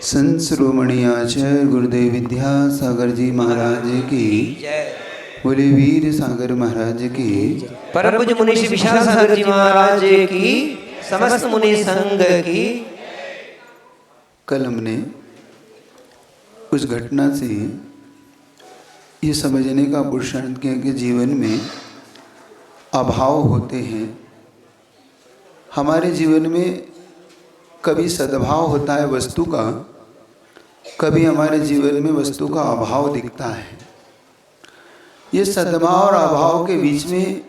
संत शिरोमणि आचार्य गुरुदेव विद्यासागर जी महाराज की बोले, वीर सागर महाराज की, परम पूज्य मुनि श्री विशाल सागर जी महाराज की, समस्त मुनि संघ की। कल हमने उस घटना से ये समझने का पुरुषार्थ किया कि जीवन में अभाव होते हैं। हमारे जीवन में कभी सद्भाव होता है वस्तु का, कभी हमारे जीवन में वस्तु का अभाव दिखता है। ये सद्भाव और अभाव के बीच में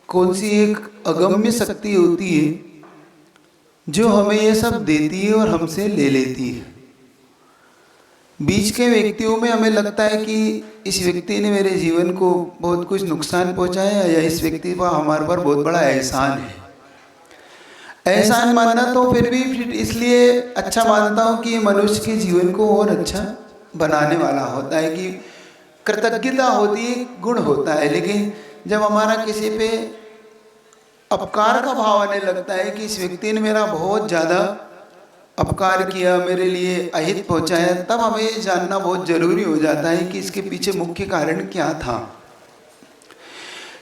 कौन सी एक अगम्य शक्ति होती है जो हमें ये सब देती है और हमसे ले लेती है। बीच के व्यक्तियों में हमें लगता है कि इस व्यक्ति ने मेरे जीवन को बहुत कुछ नुकसान पहुंचाया या इस व्यक्ति का हमारे पर बहुत बड़ा एहसान है। एहसान मानना तो फिर इसलिए अच्छा मानता हूँ कि ये मनुष्य के जीवन को और अच्छा बनाने वाला होता है, कि कृतज्ञता होती है, गुण होता है। लेकिन जब हमारा किसी पे अपकार का भाव आने लगता है कि इस व्यक्ति ने मेरा बहुत ज़्यादा अपकार किया, मेरे लिए अहित पहुँचाया, तब हमें ये जानना बहुत ज़रूरी हो जाता है कि इसके पीछे मुख्य कारण क्या था।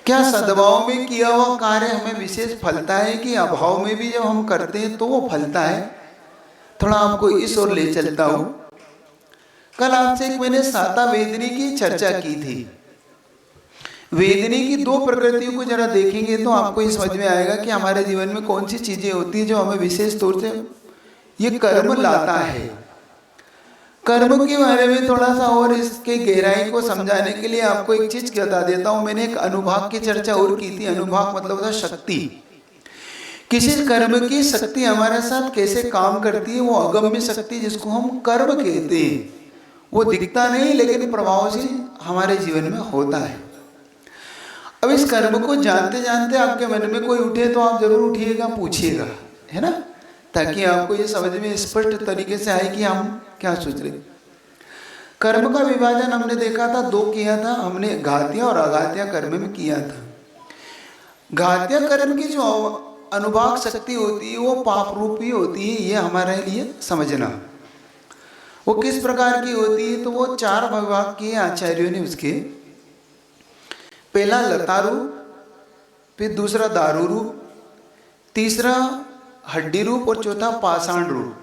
क्या सद्भाव में किया हुआ कार्य हमें विशेष फलता है कि अभाव में भी जब हम करते हैं तो वो फलता है। थोड़ा आपको इस ओर ले चलता हूँ। कल आपसे एक मैंने साता वेदनी की चर्चा की थी। वेदनी की दो प्रकृतियों को जरा देखेंगे तो आपको ये समझ में आएगा कि हमारे जीवन में कौन सी चीजें होती है जो हमें विशेष तौर से ये कर्म लाता है। कर्म के बारे में थोड़ा सा और इसके गहराई को समझाने के लिए आपको एक चीज बता देता हूँ। मैंने एक अनुभाग की चर्चा और की थी। अनुभाग मतलब था शक्ति। किसी कर्म की शक्ति हमारे साथ कैसे काम करती है, वो अगम्य शक्ति जिसको हम कर्म कहते हैं। वो दिखता नहीं लेकिन प्रभावशील हमारे जीवन में होता है। अब इस कर्म को जानते जानते आपके मन में कोई उठे तो आप जरूर उठिएगा, पूछिएगा, है ना, ताकि आपको ये समझ में स्पष्ट तरीके से आए कि हम क्या सोच रहे। कर्म का विभाजन हमने देखा था, दो किया था हमने, घात्य और अघात्य कर्म में किया था। घात्य कर्म की जो अनुभाग शक्ति होती है वो पाप रूपी होती है, ये हमारे लिए समझना। वो किस प्रकार की होती है तो वो चार विभाग किए आचार्यों ने उसके। पहला लता रूप, फिर दूसरा दारू रूप, तीसरा हड्डी रूप और चौथा पाषाण रूप।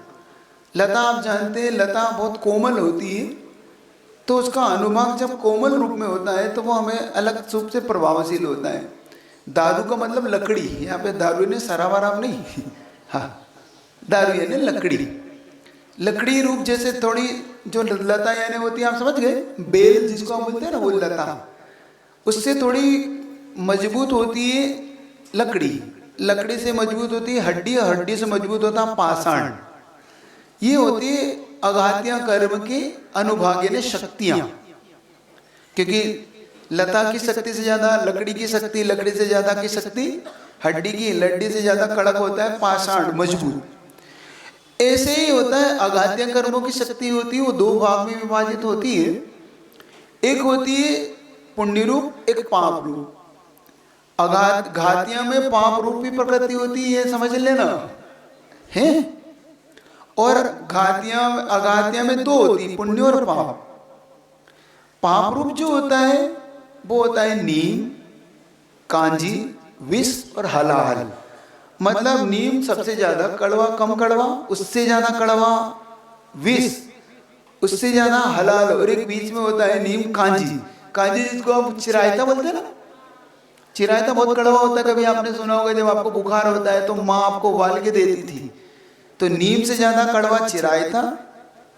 लता आप जानते हैं, लता बहुत कोमल होती है, तो उसका अनुभाग जब कोमल रूप में होता है तो वो हमें अलग रूप से प्रभावशील होता है। दारू का मतलब लकड़ी, यहाँ पे दारू ने शराब वराब नहीं, हाँ दारू यानी लकड़ी। लकड़ी रूप जैसे थोड़ी जो लता यानी होती है, आप समझ गए, बेल जिसको हम बोलते हैं ना, वो लता, उससे थोड़ी मजबूत होती है लकड़ी, लकड़ी से मजबूत होती है हड्डी, और हड्डी से मजबूत होता है पाषाण। ये होती है अघात्य कर्म के अनुभाग यानी शक्तियां। क्योंकि लता की शक्ति से ज्यादा लकड़ी की शक्ति, लकड़ी से ज्यादा की शक्ति हड्डी की, लड्डी से ज्यादा कड़क होता है पाषाण, मजबूत। ऐसे ही होता है अघात्य कर्मों की शक्ति होती है, वो दो भाग में विभाजित होती है। एक होती है पुण्य रूप, एक पाप रूप। घातिया में पाप रूपी प्रकृति होती है, समझ लेना है। और अघातिया में दो होती, पुण्य और पाप। पाप रूप जो होता है वो होता है नीम, कांजी, विष और हलाहल। मतलब नीम सबसे ज्यादा कड़वा, कम कड़वा, उससे ज्यादा कड़वा विष, उससे ज्यादा हलाल, और एक बीच में होता है नीम कांजी। कांजी जिसको आप चिरायता बोलते हैं ना, चिरायता बहुत कड़वा होता है। कभी आपने सुना होगा जब आपको बुखार होता है तो माँ आपको उबाल के देती थी। तो नीम से ज्यादा कड़वा चिरायता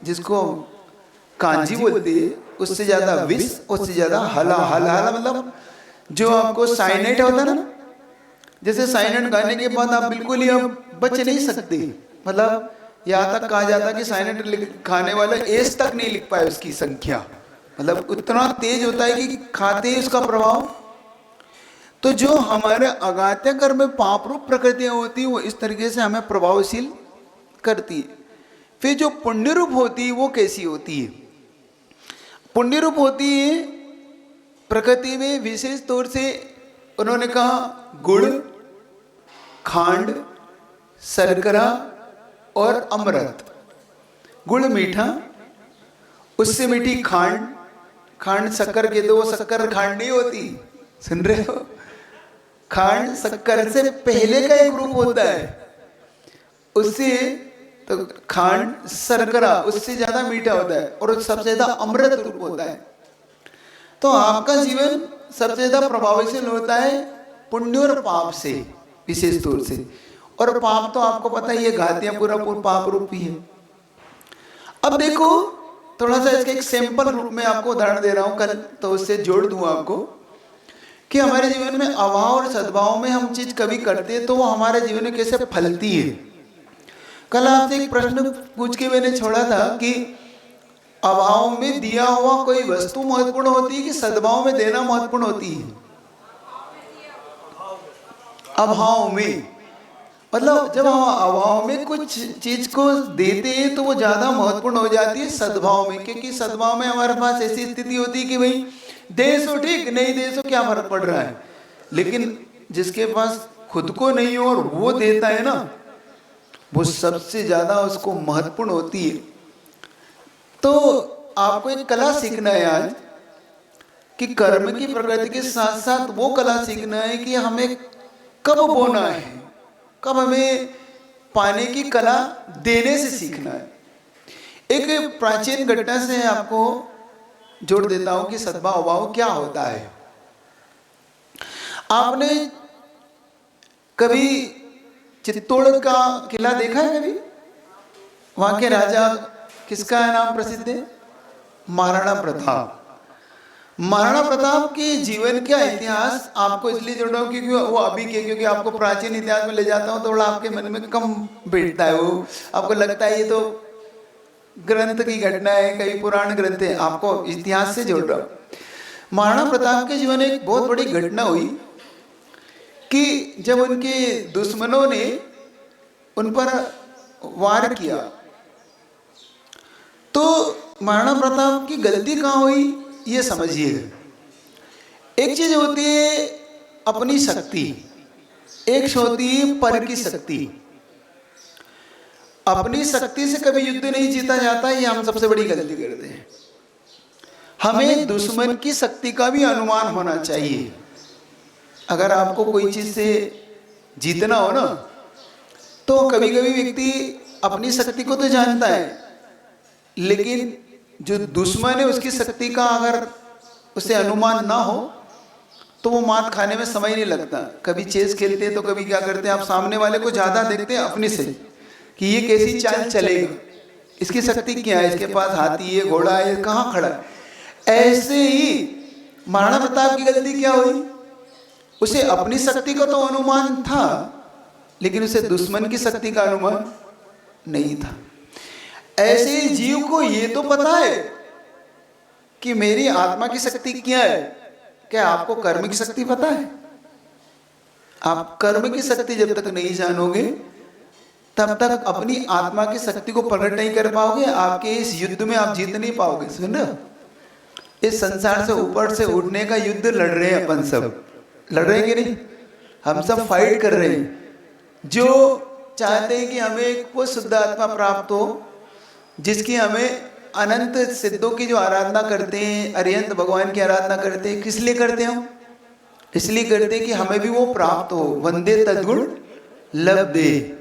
जिसको कांजी बोलते हैं, उससे ज्यादा विष, उससे ज्यादा हला मतलब जो आपको साइनेट होता है ना, जैसे साइनेट खाने के बाद आप बिल्कुल ही अब बच नहीं सकते। मतलब यहाँ तक कहा जाता कि साइनेट खाने वाले एज तक नहीं लिख पाए उसकी संख्या, मतलब उतना तेज होता है कि खाते ही उसका प्रभाव। तो जो हमारे अघात्य कर्म में पाप रूप प्रकृतियां होती है वो इस तरीके से हमें प्रभावशील करती है। फिर जो पुण्य रूप होती है वो कैसी होती है? पुण्य रूप होती है प्रकृति में विशेष तौर से उन्होंने कहा गुड़, खांड, शर्करा और अमृत। गुड़ मीठा, उससे मीठी खांड, खांड शक्कर के दो, शक्कर खांड नहीं होती, सुन रहे हो? खांड शक्कर से पहले का एक रूप होता है, उससे तो खांड शर्करा उससे ज्यादा मीठा होता है और सबसे ज्यादा अमृत रूप होता है। तो आपका जीवन सबसे ज्यादा प्रभावित होता है पुण्य और पाप से, विशेष तौर से। और पाप तो आपको पता ही है, घातियां पूरा पाप रूप ही है। अब देखो थोड़ा सा इसके एक सैंपल रूप में आपको उदाहरण दे रहा हूं कल, तो उससे जोड़ दूं आपको कि हमारे जीवन में अभाव और सद्भाव में हम चीज कभी करते हैं तो वो हमारे जीवन में कैसे फलती है। कल आपसे एक प्रश्न पूछ के मैंने छोड़ा था कि अभाव में दिया हुआ कोई वस्तु महत्वपूर्ण होती है कि सद्भाव में देना महत्वपूर्ण होती है? अभाव में, मतलब जब हम अभाव में कुछ चीज को देते हैं तो वो ज्यादा महत्वपूर्ण हो जाती है सद्भाव में, क्योंकि सद्भाव में हमारे पास ऐसी स्थिति होती है कि भाई दे सो ठीक, नहीं दे सो क्या फर्क पड़ रहा है। लेकिन जिसके पास खुद को नहीं हो और वो देता है ना, वो सबसे ज्यादा उसको महत्वपूर्ण होती है। तो आपको एक कला सीखना है आज कि कर्म की प्रकृति के साथ साथ वो कला सीखना है कि हमें कब बोना है, कब हमें पाने की कला देने से सीखना है। एक प्राचीन घटना से आपको जोड़ देता हूं कि सद्भाव अभाव क्या होता है। आपने कभी चित्तौड़ का किला देखा है कभी? वहां के राजा किसका है नाम प्रसिद्ध है? महाराणा प्रताप। महाराणा प्रताप के जीवन का इतिहास आपको इसलिए जोड़ रहा हूँ क्योंकि वो अभी के, क्योंकि आपको प्राचीन इतिहास में ले जाता हूँ थोड़ा आपके मन में कम बैठता है, वो आपको लगता है ये तो ग्रंथ की घटना है, कई पुराण ग्रंथ है, आपको इतिहास से जोड़ रहा हूँ। महाराणा प्रताप के जीवन में एक बहुत बड़ी घटना हुई कि जब उनके दुश्मनों ने उन पर वार किया तो महाराणा प्रताप की गलती कहाँ हुई ये समझिए। एक चीज होती है अपनी शक्ति, एक होती है पर की शक्ति। अपनी शक्ति से कभी युद्ध नहीं जीता जाता, ये हम सबसे बड़ी गलती करते हैं। हमें दुश्मन की शक्ति का भी अनुमान होना चाहिए। अगर आपको कोई चीज से जीतना हो ना, तो कभी कभी व्यक्ति अपनी शक्ति को तो जानता है, लेकिन जो दुश्मन है उसकी शक्ति का अगर उसे अनुमान ना हो तो वो मात खाने में समय नहीं लगता। कभी चेस खेलते हैं तो कभी क्या करते हैं, आप सामने वाले को ज्यादा देखते हैं अपने से कि ये कैसी चाल चलेगा, इसकी शक्ति क्या है, इसके पास हाथी है, घोड़ा है, कहाँ खड़ा है। ऐसे ही महाराणा प्रताप की गलती क्या हुई, उसे अपनी शक्ति का तो अनुमान था लेकिन उसे दुश्मन की शक्ति का अनुमान नहीं था। ऐसे ही जीव को ये तो पता है कि मेरी आत्मा की शक्ति क्या है। क्या आपको कर्म की शक्ति पता है? आप कर्म की शक्ति जब तक नहीं जानोगे तब तक अपनी आत्मा की शक्ति को प्रकट नहीं कर पाओगे। आपके इस युद्ध में आप जीत नहीं पाओगे। सुन रहे हो, इस संसार से ऊपर से उठने का युद्ध लड़ रहे हैं अपन, सब लड़ रहे हैं कि नहीं? हम सब फाइट कर रहे हैं। जो चाहते हैं कि हमें वो शुद्ध आत्मा प्राप्त हो, जिसकी हमें अनंत सिद्धों की जो आराधना करते हैं, अरिहंत भगवान की आराधना करते हैं, किस लिए करते हैं हम? इसलिए करते हैं कि हमें भी वो प्राप्त हो। वंदे तद्गुण लब्धे।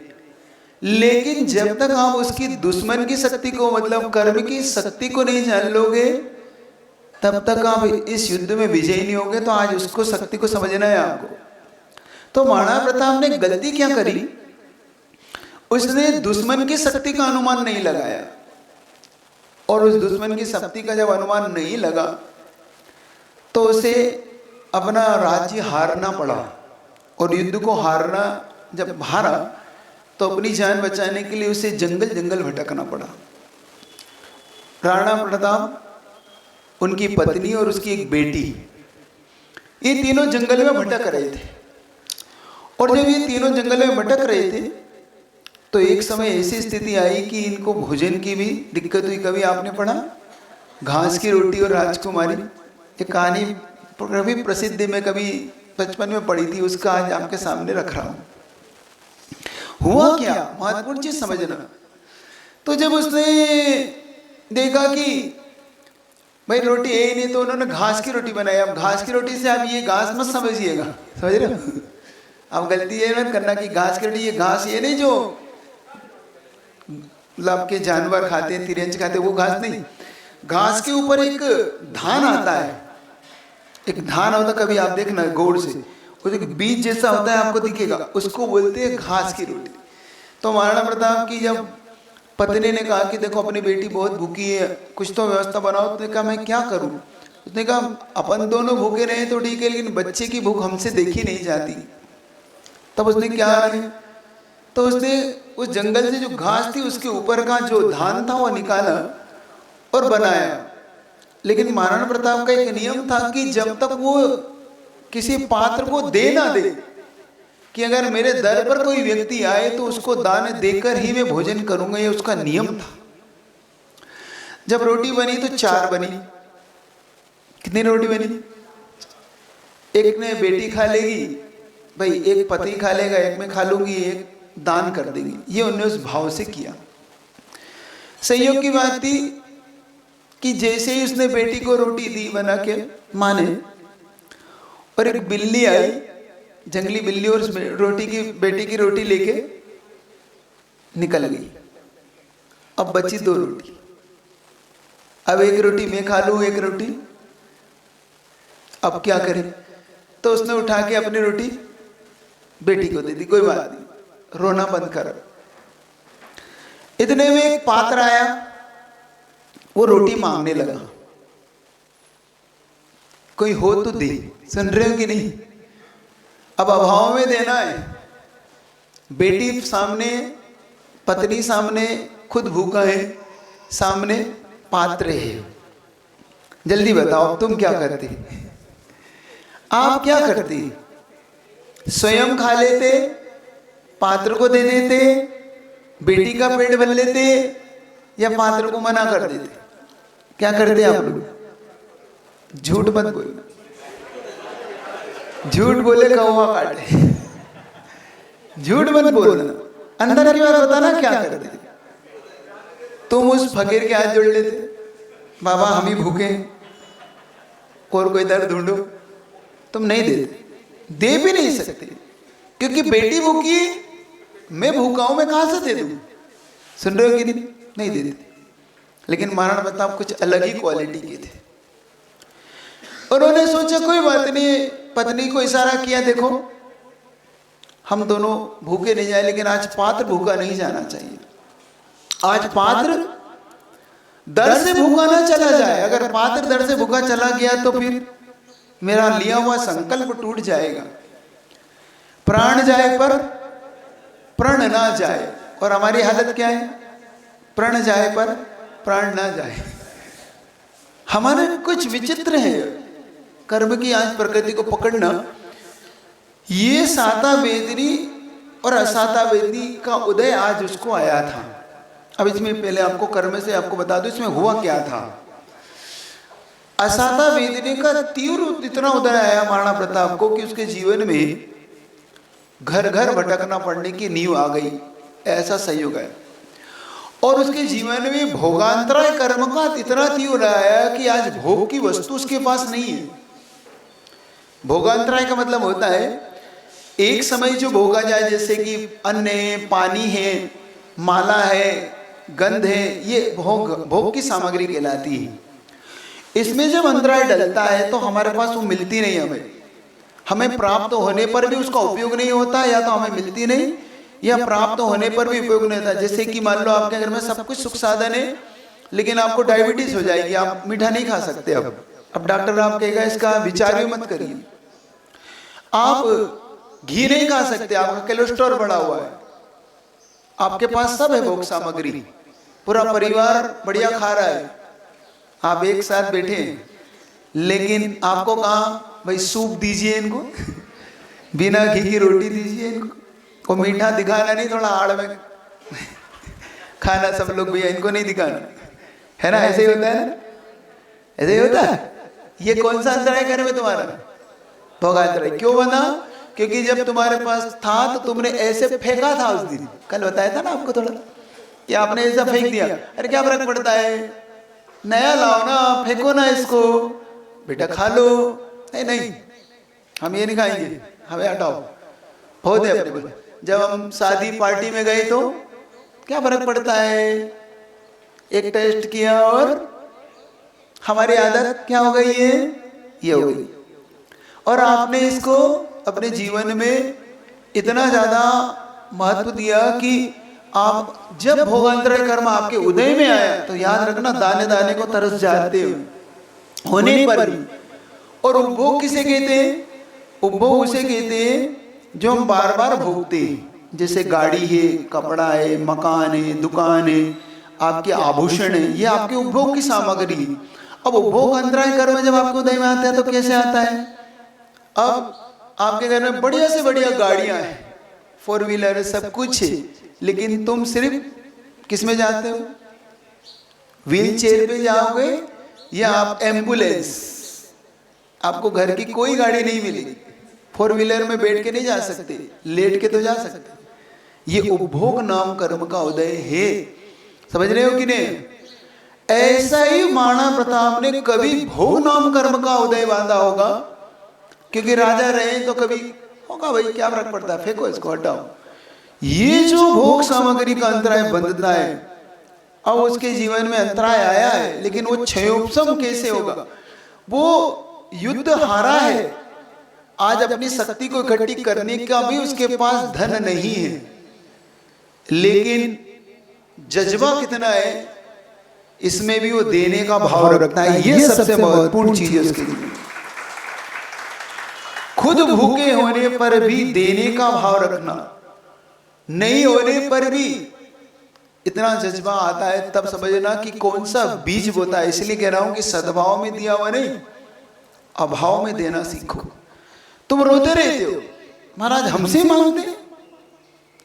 लेकिन जब तक आप उसकी दुश्मन की शक्ति को, मतलब कर्म की शक्ति को नहीं जान लोगे, तब तक आप इस युद्ध में विजयी नहीं होगे। तो आज उसको शक्ति को समझना है आपको। तो महाराणा प्रताप ने गलती क्या करी, उसने दुश्मन की शक्ति का अनुमान नहीं लगाया। और उस दुश्मन की शक्ति का जब अनुमान नहीं लगा तो उसे अपना राज्य हारना पड़ा। और युद्ध को हारना, जब हारा तो अपनी जान बचाने के लिए उसे जंगल जंगल भटकना पड़ा। राणा प्रताप, उनकी पत्नी और उसकी एक बेटी, ये तीनों जंगल में भटक रहे थे। और जब ये तीनों जंगल में भटक रहे थे तो एक समय ऐसी स्थिति आई कि इनको भोजन की भी दिक्कत हुई। कभी आपने पढ़ा घास की रोटी और राजकुमारी, ये कहानी कभी प्रसिद्ध है, मैं कभी बचपन में पढ़ी थी, उसका आज आपके सामने रख रहा हूं। हुआ क्या, महत्वपूर्ण चीज समझना। तो जब उसने देखा कि भाई रोटी है ही नहीं, तो उन्होंने घास की रोटी बनाई। अब घास की रोटी से आप ये घास मत समझिएगा, समझ रहे हो? अब गलती ये मत करना कि घास की रोटी, ये घास ये नहीं जो मतलब के जानवर खाते हैं, तिरंज खाते हैं, वो घास नहीं। घास के ऊपर एक धान आता है, एक धान होता, कभी आप देखना गोड़ से, वो एक बीज जैसा होता है, आपको दिखेगा, उसको बोलते हैं घास की रोटी। तो महाराणा प्रताप की जब पत्नी ने कहा कि देखो अपनी बेटी बहुत भूखी है, कुछ तो व्यवस्था बनाओ, उसने कहा मैं क्या करूं? उसने कहा अपन दोनों भूखे रहे तो ठीक है, लेकिन बच्चे की भूख हमसे देखी नहीं जाती। तब उसने क्या किया, तो उसने उस जंगल से जो घास थी उसके ऊपर का जो धान था वो निकाला और बनाया। लेकिन महाराणा प्रताप का एक नियम था कि जब तक वो किसी पात्र को दे ना दे, कि अगर मेरे दर पर कोई व्यक्ति आए तो उसको दान देकर ही मैं भोजन करूंगा, ये उसका नियम था। जब रोटी बनी तो 4 बनी। कितनी रोटी बनी? एक ने बेटी खा लेगी, भाई एक पति खा लेगा, एक मैं खा लूंगी, एक दान कर देंगे। ये उन्होंने उस भाव से किया। संयोग की बात थी कि जैसे ही उसने बेटी को रोटी दी बना के माँ ने, और एक बिल्ली आई, जंगली बिल्ली, और रोटी की बेटी की रोटी लेके निकल गई। अब बची 2 रोटी। अब एक रोटी मैं खा लूं, एक रोटी अब क्या करें? तो उसने उठा के अपनी रोटी बेटी को दे दी। कोई बात नहीं, रोना बंद कर। इतने में एक पात्र आया, वो रोटी मांगने लगा। कोई हो तो दे, सुन रहे हो कि नहीं? अब अभाव में देना है। बेटी सामने, पत्नी सामने, खुद भूखा है, सामने पात्र है। जल्दी बताओ तुम क्या करते? आप क्या करते? स्वयं खा लेते, पात्र को दे देते, बेटी का पेट भर लेते, या पात्र को मना कर देते? क्या करते आप लोग? झूठ मत बोलना, झूठ बोले कौवा काटे। झूठ मत बोलना, अंदर की बात बताना क्या करते? तुम उस फकीर के हाथ जोड़ लेते, बाबा हम ही भूखे, और कोई दर ढूंढो। तुम नहीं देते, दे भी नहीं सकते, क्योंकि बेटी भूखी, मैं भूखा हूं, मैं कहां से दे दूं? सुन रहे हो कि नहीं? नहीं देते। लेकिन महाराणा प्रताप कुछ अलग ही क्वालिटी के थे। उन्होंने सोचा कोई बात नहीं, पत्नी को इशारा किया, देखो हम दोनों भूखे नहीं जाए, लेकिन आज पात्र भूखा नहीं जाना चाहिए। आज पात्र दर से भूखा ना चला जाए। अगर पात्र दर से भूखा चला गया तो फिर मेरा लिया हुआ संकल्प टूट जाएगा। प्राण जाए पर प्रण ना जाए, और हमारी हालत क्या है? प्रण जाए पर प्राण ना जाए। हमारे कुछ विचित्र है कर्म की आज प्रकृति को पकड़ना। ये साता वेदनी और असाता वेदनी का उदय आज उसको आया था। अब इसमें पहले आपको कर्म से आपको बता दूं इसमें हुआ क्या था। असाता वेदनी का तीव्र इतना उदय आया महाराणा प्रताप को कि उसके जीवन में घर घर भटकना पड़ने की नींव आ गई। ऐसा संयोग है। और उसके जीवन में भोगांतराय कर्म का इतना तीव्र आया कि आज भोग की वस्तु उसके पास नहीं है। भोगांतराय का मतलब होता है एक समय जो भोगा जाए, जैसे कि अन्न है, पानी है, माला है, गंध है, ये भोग की सामग्री कहलाती है। इसमें जब अंतराय डलता है तो हमारे पास वो मिलती नहीं। हमें प्राप्त होने पर भी उसका उपयोग नहीं होता, या तो हमें मिलती नहीं, या प्राप्त होने पर भी उपयोग नहीं होता। जैसे कि मान लो आपके घर में सब कुछ सुख साधन है, लेकिन आपको डायबिटीज हो जाएगी, आप मीठा नहीं खा सकते। अब डॉक्टर आप कहेगा इसका विचार भी मत करिए। आप घी नहीं खा सकते, आपका कोलेस्ट्रॉल बढ़ा हुआ है, आपके पास सब है भोग सामग्री, पूरा परिवार बढ़िया खा रहा है, आप एक साथ बैठे हैं, लेकिन आपको कहा भाई सूप दीजिए इनको, बिना घी की रोटी दीजिए इनको, को मीठा दिखाना नहीं, थोड़ा आड़ में खाना सब लोग, भैया इनको नहीं दिखाना, है ना? ऐसे ही होता है ना, ऐसे ही होता है। ये कौन सा अंतराय घर में तुम्हारा? भोगांतराय। क्यों बना? क्योंकि जब तुम्हारे पास था तो तुमने ऐसे फेंका था उस दिन, कल बताया था ना आपको थोड़ा, कि आपने ऐसा फेंक दिया, अरे क्या फर्क पड़ता है, नया लाओ ना, फेंको ना इसको, बेटा खा लो। नहीं, हम ये नहीं खाएंगे, हमें हटाओ, बहुत है अपने को। जब हम शादी पार्टी में गए तो क्या फर्क पड़ता है, एक टेस्ट किया और हमारी आदत क्या हो गई है, ये हो गई। और आपने इसको अपने जीवन में इतना ज्यादा महत्व दिया कि आप जब भोगांतर कर्म आपके उदय में आया तो याद रखना, दाने दाने को तरस जाते हो होने पर भी। और उपभोग किसे कहते हैं, उपभोग उसे कहते हैं जो हम बार बार भोगते हैं, जैसे गाड़ी है, कपड़ा है, मकान है, दुकान है, आपके आभूषण है, ये आपके उपभोग की सामग्री है। अब उपभोग अंतराय कर्म जब आपको उदय में आता है तो कैसे आता है, अब आपके घर में बढ़िया से बढ़िया गाड़ियां हैं, 4 व्हीलर सब कुछ है, लेकिन तुम सिर्फ किस में जाते हो, व्हील चेयर पे जाओगे या आप एम्बुलेंस, आपको घर की कोई गाड़ी नहीं मिलेगी, 4 व्हीलर में बैठ के नहीं जा सकते, लेट के तो जा सकते। ये उपभोग नाम कर्म का उदय है, समझ रहे हो कि नहीं। ऐसा ही महाराणा प्रताप ने कभी भोग नाम कर्म का उदय बांधा होगा, क्योंकि राजा रहे तो कभी होगा भाई क्या फर्क पड़ता है, फेंको इसको, हटाओ। ये जो भोग सामग्री का अंतराय बंधता है, अब उसके जीवन में अंतराय आया है, लेकिन वो क्षयोपशम कैसे होगा, वो युद्ध हारा है, आज अपनी शक्ति को इकट्ठी करने का भी उसके पास धन नहीं है, लेकिन जज्बा कितना है, इसमें भी वो देने का भाव रखता है। ये सबसे महत्वपूर्ण चीज है उसके लिए। खुद भूखे होने पर भी देने का भाव रखना, नहीं होने पर भी इतना जज्बा आता है, तब समझना कि कौन सा बीज बोता है। इसलिए कह रहा हूं कि सद्भाव में दिया हुआ नहीं, अभाव में देना सीखो। तुम रोते रहते हो, महाराज हमसे मांगते,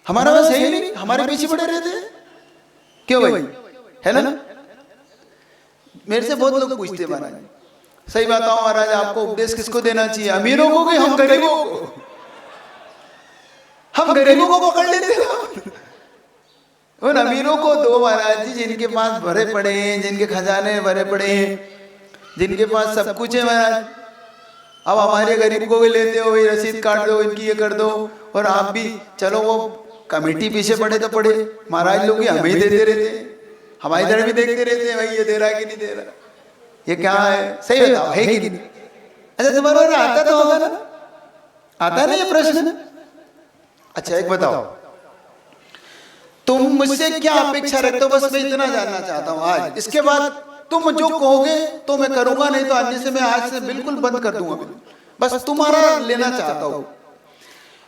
हमारा बस है ही नहीं, हमारे पीछे पड़े रहते हैं, क्यों भाई, है ना। मेरे से बहुत लोग पूछते महाराज, सही बताओ महाराज आपको उपदेश किसको देना चाहिए, अमीरों को कि हम गरीबों को। हम गरीबों को पकड़ लेते हैं, उन अमीरों को दो महाराज जी, जिनके पास भरे पड़े हैं, जिनके खजाने भरे पड़े हैं, जिनके पास सब कुछ है महाराज। अब हमारे गरीब को भी लेते हो, ये रसीद काट दो, इनकी ये कर दो, और आप भी चलो वो कमेटी पीछे पड़े तो पड़े, महाराज लोग हमें ही देते रहते हैं, हमारी तरफ भी देखते रहते हैं, भाई ये दे रहा है कि नहीं दे रहा, ये क्या है, सही बताओ है कि नहीं। अच्छा तुम्हारा आता तो होगा ना, आता ना ये प्रश्न। अच्छा एक बताओ, तुम मुझसे क्या अपेक्षा रखते हो, बस मैं इतना जानना चाहता हूं आज। इसके बाद तुम जो कहोगे तो मैं करूंगा, नहीं तो अन्य से मैं आज से बिल्कुल बंद कर दूंगा। बस तुम्हारा लेना चाहता हूं,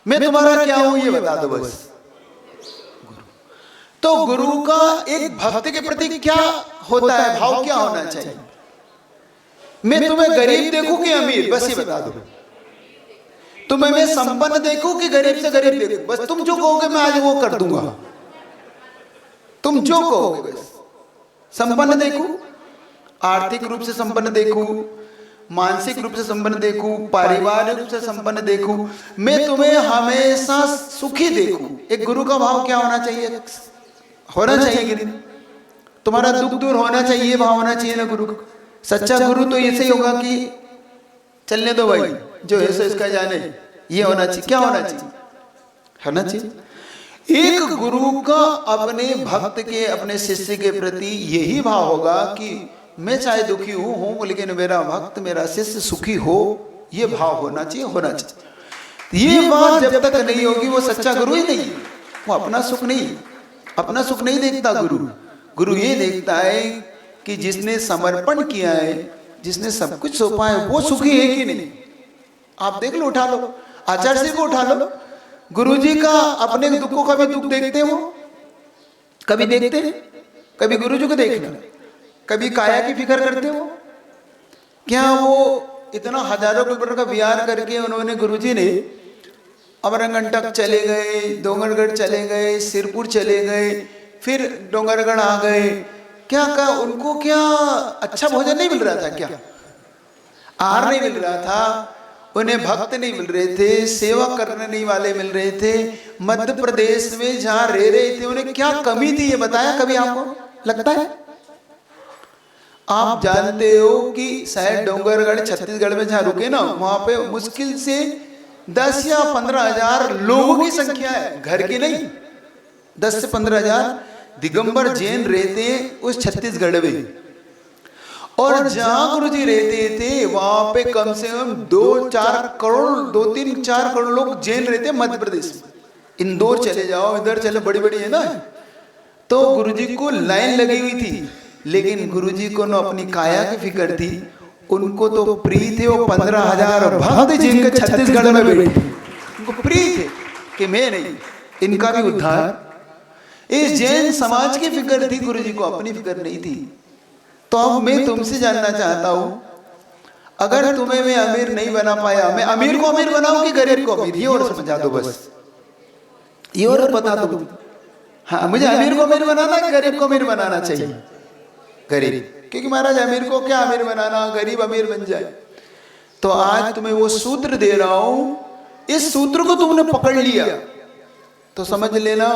मैं तुम्हारा क्या हूं ये बता दो बस। तो गुरु का एक भक्त के प्रति क्या होता है, भाव क्या होना चाहिए। मैं तुम्हें गरीब देखूं कि अमीर, बस ये बता दो। तुम्हें मैं संपन्न देखूं कि गरीब से गरीब देखूं, बस तुम जो कहोगे मैं आज वो कर दूंगा। तुम जो कहोगे बस, संपन्न देखूं, आर्थिक रूप से संपन्न देखूं, मानसिक रूप से संपन्न देखूं, पारिवारिक रूप से संपन्न देखूं, मैं तुम्हें हमेशा सुखी देखूं। एक गुरु का भाव क्या होना चाहिए, होना चाहिए कि नहीं। तुम्हारा दुख दूर होना चाहिए, भाव होना चाहिए ना गुरु का। सच्चा गुरु तो ऐसे ही होगा कि चलने दो भाई, जो है सो इसका जाने, ये होना चाहिए। क्या होना चाहिए, होना चाहिए एक गुरु का अपने भक्त के, अपने शिष्य के प्रति यही भाव होगा कि मैं चाहे दुखी हूं लेकिन मेरा भक्त, मेरा शिष्य सुखी हो, ये भाव होना चाहिए, होना चाहिए। ये बात जब तक नहीं होगी वो सच्चा गुरु ही नहीं, वो अपना सुख नहीं, अपना सुख नहीं देखता गुरु। गुरु ये देखता है कि जिसने समर्पण किया है, जिसने सब कुछ सौंपा है, वो सुखी है कि नहीं। आप देख लो, उठा लो आचार्य जी को, उठा लो, गुरु जी का अपने दुख को कभी दुख देखते हो, कभी देखते हैं, कभी गुरु जी को देखना, कभी काया की फिक्र करते हो क्या। वो इतना हजारों किलोमीटर का विहार करके उन्होंने, गुरु जी ने अमरकंटक चले गए, डोंगरगढ़ चले गए, सिरपुर चले गए, फिर डोंगरगढ़ आ गए, क्या कहा उनको, क्या अच्छा भोजन नहीं मिल रहा था, क्या आहार नहीं मिल रहा था, उन्हें भक्त नहीं मिल रहे थे, सेवा करने वाले मिल रहे थे। मध्य प्रदेश में जहां रह रहे थे उन्हें क्या कमी थी ये बताया कभी आपको लगता है? आप जानते हो कि शायद डोंगरगढ़ छत्तीसगढ़ में जहां रुके ना वहां पे मुश्किल से 10 या 15 हजार लोगों की संख्या है, घर की नहीं। 10 से 15 हजार दिगंबर जैन रहते हैं उस छत्तीसगढ़ में। और जहां गुरु जी रहते थे वहां पे कम से कम 2-4 करोड़ 2-3-4 करोड़ लोग जैन रहते मध्य प्रदेश में। इंदौर चले जाओ, इधर चले, बड़ी बड़ी है ना। तो गुरु जी को लाइन लगी हुई थी, लेकिन गुरु जी को न अपनी काया की फिक्र थी, उनको तो प्रिय थे वो 15,000 भक्त जिनके छत्तीसगढ़ में बैठे, उनको प्रिय थे कि मैं नहीं, इनका भी उद्धार। इस जैन समाज की फिक्र थी, गुरु जी को अपनी फिक्र नहीं थी। तो अब मैं तुमसे जानना चाहता हूं, अगर तुम्हें मैं अमीर नहीं बना पाया, मैं अमीर को अमीर बनाऊं कि गरीब को अमीर, ये और समझा दो बस, ये और बता दो। हाँ, मुझे अमीर को अमीर बनाना कि गरीब को अमीर बनाना चाहिए? गरीब, क्योंकि महाराज अमीर को क्या अमीर बनाना, गरीब अमीर बन जाए। तो आज तुम्हें वो सूत्र दे रहा हूं, इस सूत्र को तुमने पकड़ लिया तो समझ लेना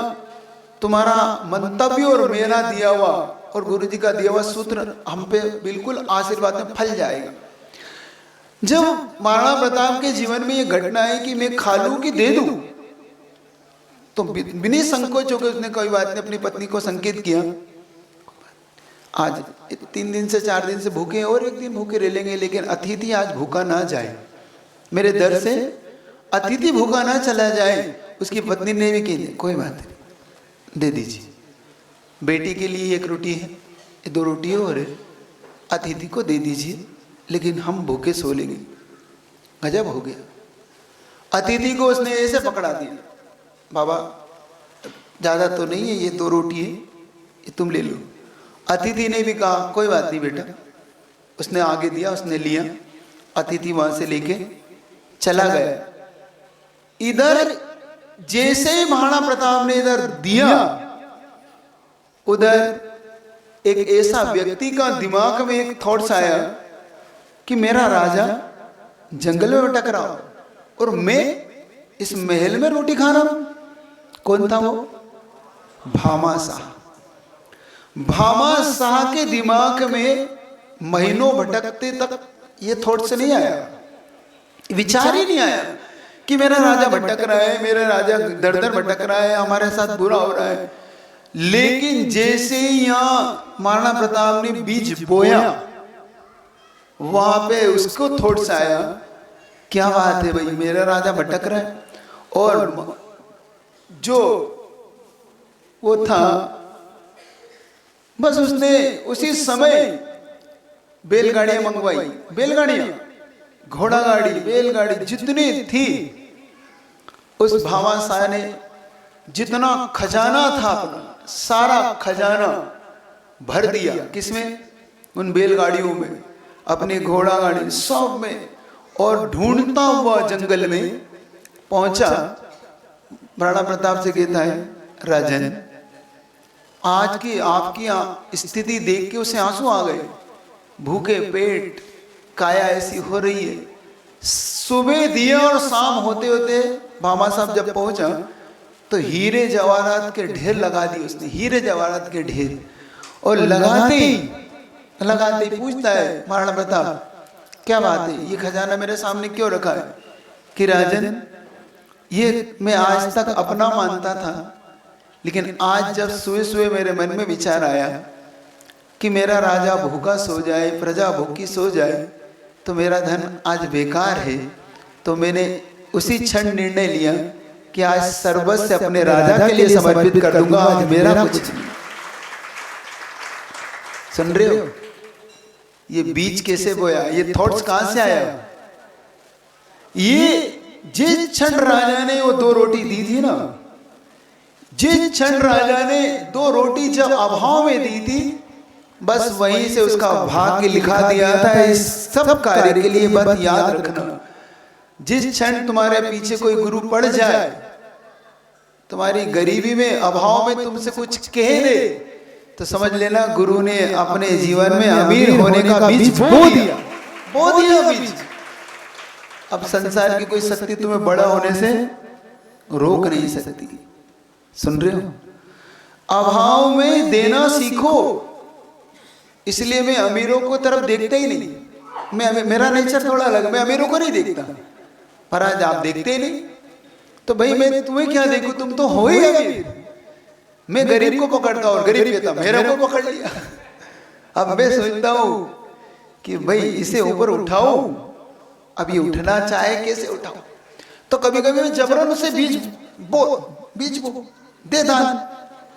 तुम्हारा मंतव्य और मेरा दिया हुआ और गुरु जी का दिया हुआ सूत्र हम पे बिल्कुल आशीर्वाद में फल जाएगा। जब महाराणा प्रताप के जीवन में ये घटना है कि मैं खा लूं कि दे दूं, तो बिना संकोच होकर उसने कोई बात नहीं अपनी पत्नी को संकेत किया, आज 3 दिन से 4 दिन से भूखे और 1 दिन भूखे रह लेंगे, लेकिन अतिथि आज भूखा ना जाए, मेरे दर से अतिथि भूखा ना चला जाए। उसकी पत्नी ने भी कही कोई बात नहीं, दे दीजिए, बेटी के लिए 1 रोटी है, 2 रोटी है और अतिथि को दे दीजिए, लेकिन हम भूखे सो लेंगे। गजब हो गया। अतिथि को उसने ऐसे पकड़ा दिया, बाबा ज़्यादा तो नहीं है, ये 2 रोटी है, ये तुम ले लो। अतिथि ने भी कहा कोई बात नहीं बेटा, उसने आगे दिया, उसने लिया, अतिथि वहां से लेके चला गया। इधर जैसे ही महाराणा प्रताप ने इधर दिया, उधर एक ऐसा व्यक्ति का दिमाग में एक थॉट्स आया कि मेरा राजा जंगल में भटक रहा और मैं इस महल में रोटी खा रहा हूं। कौन था वो? भामाशाह। भामाशाह के दिमाग में महीनों भटकते तक ये थॉट्स नहीं आया, विचार ही नहीं आया कि मेरा राजा भटक रहा है, मेरा राजा दर दर भटक रहा है, हमारे साथ बुरा हो रहा है। लेकिन जैसे ही यहाँ महाराणा प्रताप ने बीज बोया, वहां पे उसको थॉट्स आया, क्या बात है भाई, मेरा राजा भटक रहा है। और जो वो था, बस उसने उसी समय बैलगाड़ियां मंगवाई, बैलगाड़ियां, घोड़ा गाड़ी, बैलगाड़ी जितनी थी, उस भामाशाह ने जितना खजाना था अपना सारा खजाना भर दिया, किसमें? उन बैलगाड़ियों में, अपने घोड़ा गाड़ी सब में। और ढूंढता हुआ जंगल में पहुंचा, महाराणा प्रताप से कहता है, राजन आज की आपकी स्थिति देख के उसे आंसू आ गए, भूखे पेट, काया ऐसी हो रही है। सुबह दिया और शाम होते होते भामाशाह जब पहुंचा तो हीरे जवाहरात के ढेर लगा दिए उसने, हीरे जवाहरात के ढेर। और लगाते ही पूछता है महाराणा प्रताप, क्या बात है, ये खजाना मेरे सामने क्यों रखा है? कि राजन, ये मैं आज तक अपना मानता था, लेकिन आज जब सुबह सुबह मेरे मन में विचार आया कि मेरा राजा भूखा सो जाए, प्रजा भूखी सो जाए, तो मेरा धन आज बेकार है। तो मैंने उसी क्षण निर्णय लिया कि आज सर्वस्व अपने राजा के लिए समर्पित कर दूंगा, आज मेरा कुछ नहीं। सुन रहे हो ये बीज कैसे बोया, ये थॉट्स कहां से आया? ये जिस क्षण राजा ने वो 2 रोटी दी थी ना, जिस क्षण राजा ने 2 रोटी जब अभाव में दी थी, बस वहीं से उसका भाग्य लिखा दिया था। इस सब कार्य के लिए बस याद रखना, जिस क्षण तुम्हारे पीछे कोई गुरु पड़ जाए, तुम्हारी गरीबी में, अभाव में तुमसे कुछ कह दे, तो समझ लेना गुरु ने अपने जीवन में अमीर होने का बीज बो दिया बीज। अब संसार की कोई शक्ति तुम्हें बड़ा होने से रोक नहीं सकती। सुन रहे हो? अभाव में देना सीखो। इसलिए मैं अमीरों को तरफ देखता ही नहीं। मेरा नेचर थोड़ा अलग, मैं अमीरों को नहीं देखता, पर आज आप देखते ही नहीं। तो भाई मैं तुम्हें क्या देखूं, तुम तो हो ही अमीर। मैं गरीब को पकड़ता और गरीब कहता मेरे को पकड़ लिया। अब मैं सोचता हूं कि भाई इसे ऊपर उठाओ, अब ये उठना चाहे कैसे उठाओ। तो कभी कभी मैं जबरन उसे बीज बो दे दान,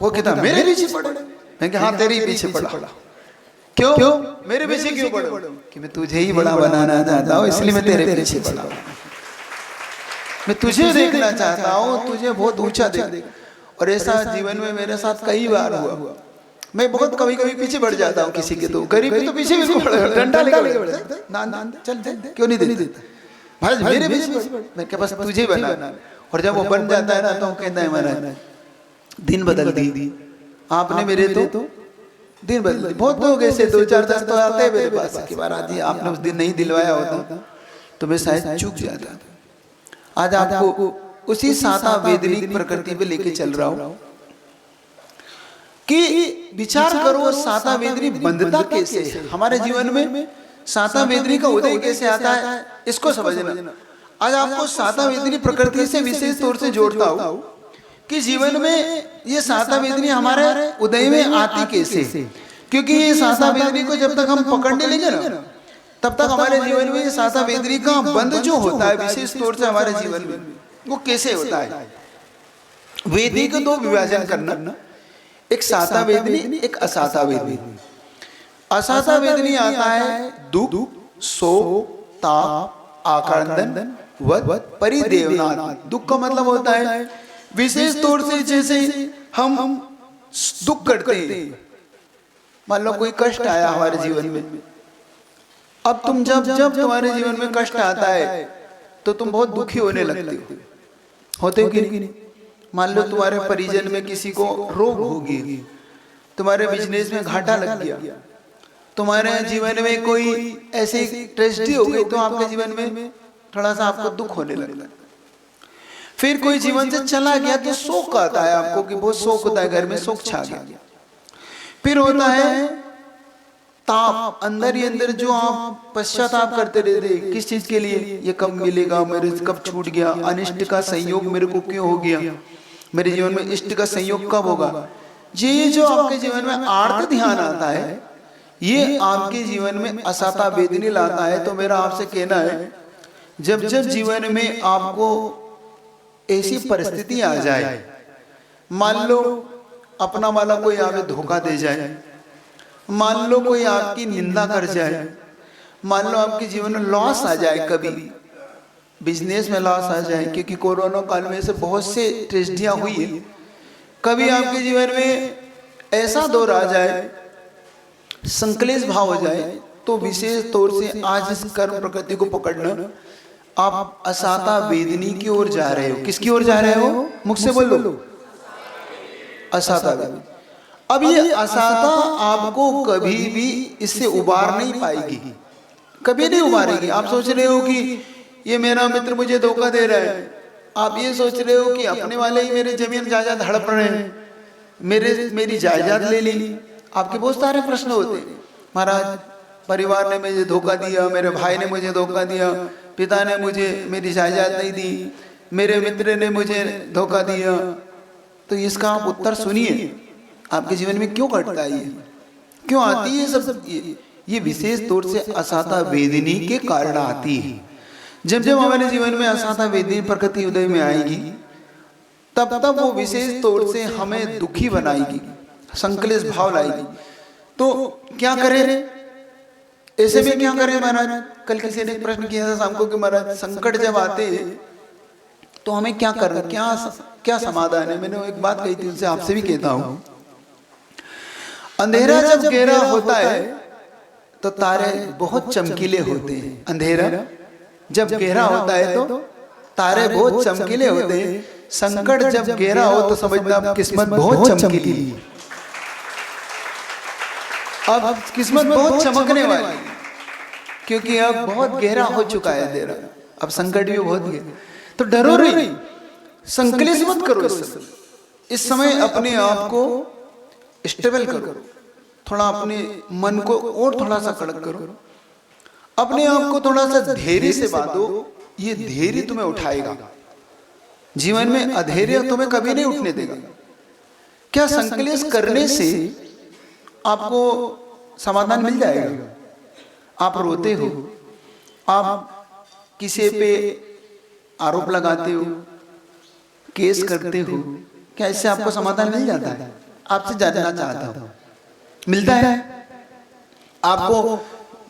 वो कहता मेरे पीछे पड़े। मैं कहा हाँ तेरे ही पीछे पड़ा। क्यों मेरे पीछे क्यों पड़े? कि मैं तुझे ही बड़ा बनाना चाहता हूँ, इसलिए मैं तेरे पीछे पड़ा। मैं तुझे देखना चाहता हूँ, तुझे बहुत ऊंचा देख। और ऐसा जीवन में मेरे साथ कई बार हुआ। मैं बहुत कभी कभी पीछे बढ़ जाता हूँ किसी के, तो गरीब तो पीछे भी डंडा लेकर चल क्यों नहीं देता महाराज मेरे पीछे। मैं क्या बस तुझे बना। और जब वो बन जाता है ना तो कहता है महाराज दिन बदल दी आपने मेरे, तो दिन बदल दी। बहुत लोग ऐसे 2-4 तो आते हैं मेरे पास कि महाराज जी आपने उस दिन नहीं दिलवाया होता तो मैं शायद चूक जाता। आज आपको उसी साता वेदनिक प्रकृति पे लेके चल रहा हूं कि विचार करो साता वेदनी बंधता कैसे है हमारे जीवन में। साता वेदनी का उदय कैसे आता है इसको समझना। आज आपको साता वेदनी प्रकृति से विशेष तौर से जोड़ता हूं कि जीवन में ये साता वेदनी हमारे उदय में आती कैसे। क्योंकि ये साता वेदनी को जब तक हम पकड़ने लेंगे ना तब तक हमारे जीवन में साता वेदनी का बंध जो होता है विशेष तौर से हमारे जीवन में वो कैसे होता है। वेदी को दो विभाजन करना, एक साता वेदनी एक असाता वेदनी। असाता वेदनी आता है दुख शोक ताप आक्रंदन वध परिदेवनाथ। दुख का मतलब होता है विशेष तौर से जैसे हम दुख करते हैं, मान लो कोई कष्ट आया हमारे जीवन में। अब तुम जब तुम्हारे जीवन में कष्ट आता है तो तुम बहुत दुखी होने लगते हो, होते हो कि नहीं? मान लो तुम्हारे परिजन में किसी को रोग हो गई, तुम्हारे बिजनेस में घाटा लग गया, तुम्हारे जीवन में कोई ऐसी ट्रेजेडी हो गई तो आपके जीवन में थोड़ा सा आपको दुख होने लगता है। फिर कोई जीवन से चला गया तो शोक आता है आपको कि बहुत शोक होता है, घर में शोक छा गया। फिर होता है ताप, अंदर ही अंदर जो आप पश्चाताप करते रहते किस चीज के लिए, ये कब मिलेगा, मेरे कब छूट गया, अनिष्ट का संयोग मेरे को क्यों हो गया, मेरे जीवन में इष्ट का संयोग कब होगा। ये जो आपके जीवन में आर्त ध्यान आता है ये आपके जीवन में असाता वेदनी लाता है। तो मेरा आपसे कहना है जब जब जीवन में आपको ऐसी परिस्थिति आ जाए, मान लो अपना वाला कोई हमें धोखा दे जाए, मान लो कोई आपकी निंदा कर जाए, मान लो आपके जीवन में लॉस आ जाए, कभी बिजनेस में लॉस आ जाए, क्योंकि कोरोना काल में से बहुत से ट्रेजेडियां हुई है। कभी आपके जीवन में ऐसा दौर आ जाए, संकलेश भाव हो जाए, तो विशेष तौर से आज इस कर्म प्रकृति को पकड़ना, आप असाता वेदनी की ओर जा रहे हो। किसकी ओर जा रहे हो? मुख से बोल लो, असाता वेदनी। अब ये असाता आपको कभी भी इससे उबार नहीं पाएगी, कभी नहीं उबारेगी। आप सोच रहे हो कि ये मेरा मित्र मुझे धोखा दे रहा है, आप ये सोच रहे हो कि अपने वाले ही मेरे जमीन जायदाद हड़प रहे हैं, मेरी जायदाद ले ली। आपके बहुत सारे प्रश्न होते हैं, महाराज परिवार ने मुझे धोखा दिया, मेरे भाई ने मुझे धोखा दिया, पिता ने मुझे मेरी जायदाद नहीं दी, मेरे मित्र ने मुझे धोखा दिया। तो इसका आप उत्तर सुनिए, आपके जीवन में क्यों घटता है, क्यों आती है सब ये विशेष तौर से असाता वेदनी के कारण आती है। जब जब हमारे जीवन में असाता वेदनी प्रकृति उदय में आएगी तब तब वो विशेष तौर से हमें दुखी बनाएगी, संकलेश भाव लाएगी। तो क्या करें, ऐसे में क्या करें महाराज? कल किसी ने प्रश्न किया था शाम को कि महाराज संकट जब आते हैं तो हमें क्या करना, क्या समाधान है? मैंने एक बात कही थी, उनसे आपसे भी कहता हूं। अंधेरा जब गहरा होता है तो तारे बहुत चमकीले होते हैं। अंधेरा जब गहरा होता है तो तारे बहुत चमकीले होते हैं। संकट जब गहरा हो तो समझना किस्मत बहुत चमकीली है। अब किस्मत बहुत चमकने वाली, क्योंकि अब बहुत गहरा हो चुका है अंधेरा। अब संकट भी बहुत गए, तो डरो नहीं, संकलेश मत करो। इस समय अपने आप को स्टेबल करो, थोड़ा अपने मन को और थोड़ा सा कड़क करो, अपने आप को थोड़ा सा धैर्य से बांधो। ये धैर्य तुम्हें उठाएगा, जीवन में अधैर्य तुम्हें कभी नहीं उठने देगा। क्या संकलेश करने से आपको समाधान मिल जाएगा? आप रोते हो, आप किसी पे आरोप लगाते हो, केस करते हो, क्या इससे आपको समाधान मिल जाता है? आपसे जानना चाहता हूं, मिलता है? आपको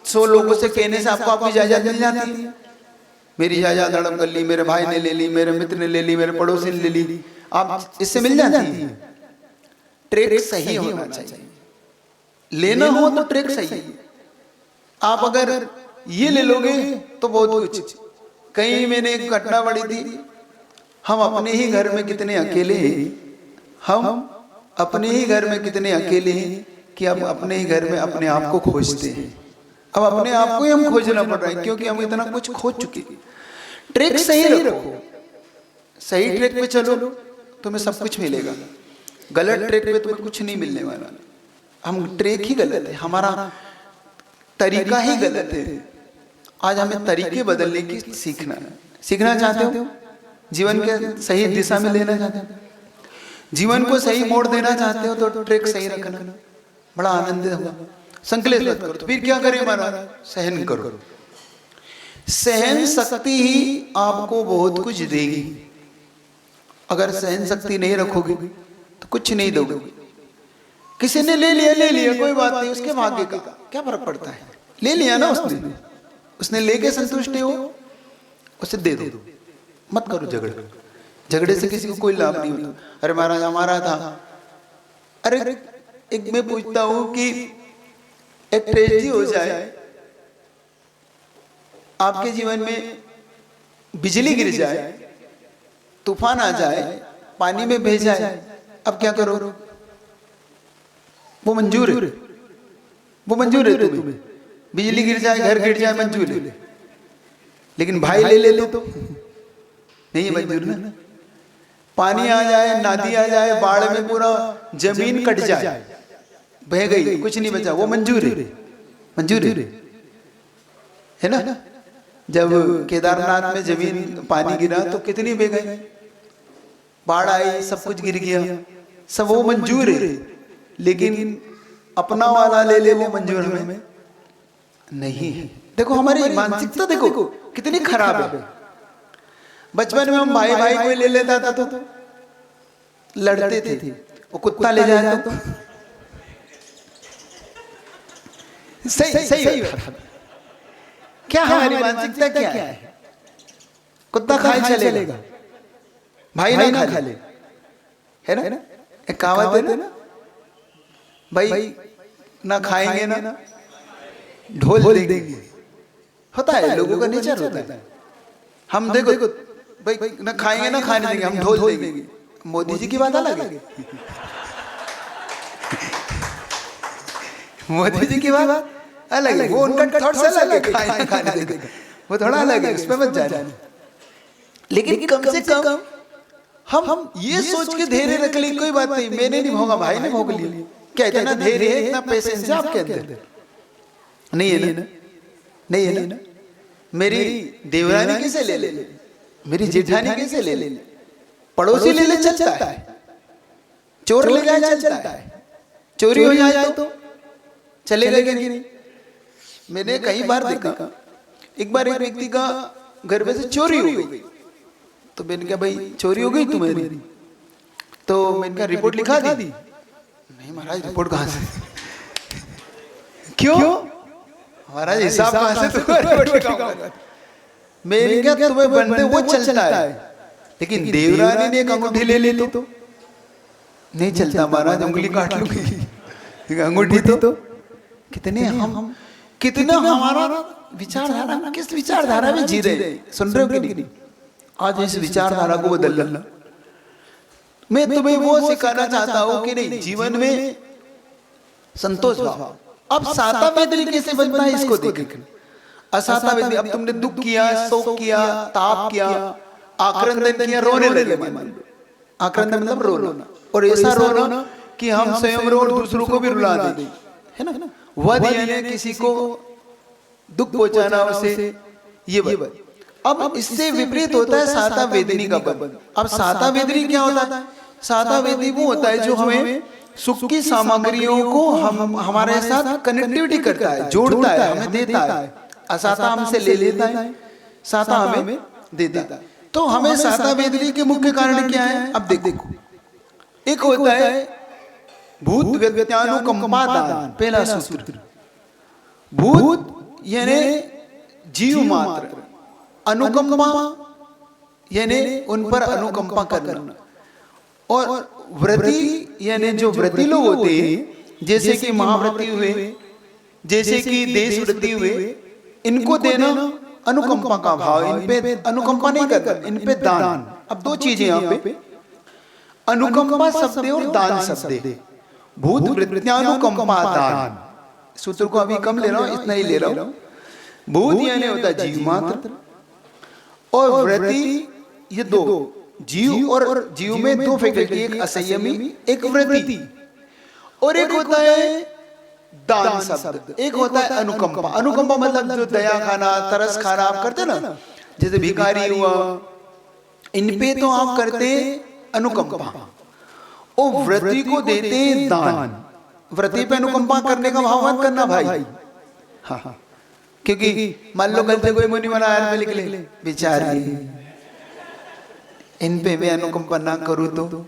100 लोगों से कहने से आपको आपकी जायदाद मिल जाती है? मेरी जायदाद हड़प कर ली, मेरे भाई ने ले ली, मेरे मित्र ने ले ली, मेरे पड़ोसी ने ले ली, आप इससे मिल जाती है? ट्रैक सही होना चाहिए, लेना हो तो ट्रैक सही। आप अगर ये ले लोगे तो बहुत कुछ। कहीं मैंने एक घटना पढ़ी थी, हम अपने ही घर में कितने अकेले हैं, हम अपने ही घर में कितने अकेले हैं कि अब अपने ही घर में अपने आप को खोजते हैं। अब अपने आप को ही हम खोजना पड़ रहा है, क्योंकि हम इतना कुछ खोज चुके। ट्रैक सही रखो, सही ट्रैक पे चलो, तुम्हें सब कुछ मिलेगा। गलत ट्रैक पे तुम्हें कुछ नहीं मिलने वाला। हम ट्रैक ही गलत है, हमारा तरीका ही गलत है। आज हमें तरीके बदलने की सीखना है। सीखना चाहते हो? जीवन के सही दिशा में लेना चाहते हो, जीवन को सही मोड़ देना चाहते हो, तो ट्रैक सही रखना, बड़ा आनंद होगा। संकलेश मत करो। तो फिर क्या करें महाराज? सहन करो। सहन शक्ति ही आपको बहुत कुछ देगी। अगर सहन शक्ति नहीं रखोगे तो कुछ नहीं दोगे। किसी ने ले लिया कोई बात नहीं, उसके भाग्य का क्या फर्क पड़ता है? ले लिया ना उसने लेके संतुष्ट हो, उसे दे दो। मत करो झगड़े से किसी को कोई लाभ नहीं होता। अरे महाराज हमारा था, अरे एक मैं पूछता हूं कि एक ट्रेजेडी हो जाए, आपके जीवन में बिजली गिर जाए, तूफान आ जाए, पानी में बह जाए, अब क्या करो? वो मंजूर है, वो मंजूर है तुम्हें? बिजली गिर जाए, घर गिर जाए, मंजूर है। लेकिन भाई ले तो नहीं मंजूर ना। पानी आ जाए, नदी आ जाए, बाढ़ में पूरा जमीन कट जाए, बह गई, कुछ नहीं बचा, वो मंजूर है? मंजूर है ना? जब केदारनाथ में जमीन पानी गिरा तो कितनी बह गई, बाढ़ आई, सब कुछ गिर गया, सब वो मंजूर है। लेकिन अपना वाला ले वो मंजूर हमें नहीं है। देखो हमारी मानसिकता देखो कितनी खराब है। बचपन में हम भाई को ले लेता था तो लड़ते थे, वो कुत्ता ले जाए तो सही क्या हमारी मानसिकता क्या है? कुत्ता खाए चलेगा, भाई ना खा ले, है ना? एक कहावत है ना, भाई ना खाएंगे ना ढोल देंगे। होता है, लोगों का नेचर होता है। हम देखो भाई ना खाएंगे ना खाने देंगे, हम ढोल देंगे। मोदी जी की बात अलग है, मोदी जी की बात अलग है, वो उनका थॉट से अलग है, खाने देंगे वो थोड़ा अलग है, उस पर मत जाना। लेकिन कम से कम हम ये सोच के धैर्य रख ले, कोई बात नहीं, मैंने नहीं भोगा, भाई ने भोग लिया। क्या इतना धैर्य है, इतना पेशेंस है आपके अंदर? नहीं है ना? नहीं है ना? मेरी देवरानी कैसे ले ले, मेरी जेठानी कैसे ले ले, पड़ोसी ले चलता है, चोर ले जाए चलता है, चोरी हो जाए तो चलेगा कि नहीं? मैंने कई बार देखा, एक बार एक व्यक्ति का घर में से चोरी हो गई, तो मैंने कहा भाई चोरी हो गई तुम्हारी, तो मैंने कहा रिपोर्ट लिखा दी। नहीं महाराज रिपोर्ट कहाँ से? क्यों महाराज हिसाब कहाँ से रिपोर्ट लिखाऊंगा? मैंने कहा तुम्हें बनते वो चलता है, लेकिन देवरानी ने एक अंगूठी ले ली तो नहीं चलता महाराज, उंगली काट लूंगी। अंगूठी तो कितने हम कितना हमारा विचारधारा, किस विचारधारा में जी रहे, सुन रहे हो कि नहीं? आज इस विचारधारा को बदलना। मैं तुम्हें वो सिखाना चाहता हूँ कि नहीं, जीवन में संतोष भाव। अब साता में तरीके से बनता है, इसको देखना। असाता वेदनी, अब तुमने दुख किया, शोक किया, ताप किया, आक्रंदन किया, रोने लगे मान लो, आक्रंदन मतलब रोना, और ऐसा रोना कि हम स्वयं रो और दूसरों को भी रुला दें, है ना। वध यानी किसी को दुख पहुंचाना, उसे ये वध। अब इससे विपरीत होता है साता वेदनी का वध। अब साता वेदनी क्या होता है? साता वेदनी वो होता है जो हमें सुख की सामग्रियों को हमारे साथ कनेक्टिविटी करता है, जोड़ता है, हमें देता है। असाता हमसे ले लेता है, साता हमें देता है। तो हमें साता वेदनी के मुख्य कारण क्या है? अब देखो, एक होता है भूत व्यक्त्यानुकंपा दान, पहला सूत्र। भूत यानी जीव मात्र, अनुकंपा यानी उन पर अनुकंपा करना, और व्रती यानी जो व्रती लोग होते हैं, जैसे कि महाव्रती हुए, जैसे कि देश व्रती हुए, इनको देना अनुकंपा का भाव, इन पे अनुकंपा नहीं करना, इन पे दान। अब दो चीजें यहाँ पे, अनुकंपा शब्द और दान शब्द। भूत वृत्त्यानुकंपा दान, सूत्र को अभी कम ले रहा हूं, इतना ही ले रहा हूं। भूत यानी होता है जीव मात्र, और व्रती ये दो, जीव और जीव में दो फैकल्टी, एक असंयमी, एक व्रती, और एक होता है दान शब्द, एक होता है अनुकंपा। अनुकंपा मतलब जो दया खाना, तरस खाना आप करते ना, जैसे भिखारी हुआ, इन पे तो आप करते अनुकंपा, और व्रती को देते हैं दान। व्रती पे अनुकंपा करने का भाव मत करना भाई, हाँ, क्योंकि मान लो कल से कोई मुनि मना लिख ले, बेचारे इन पे मैं अनुकंपा ना करूं तो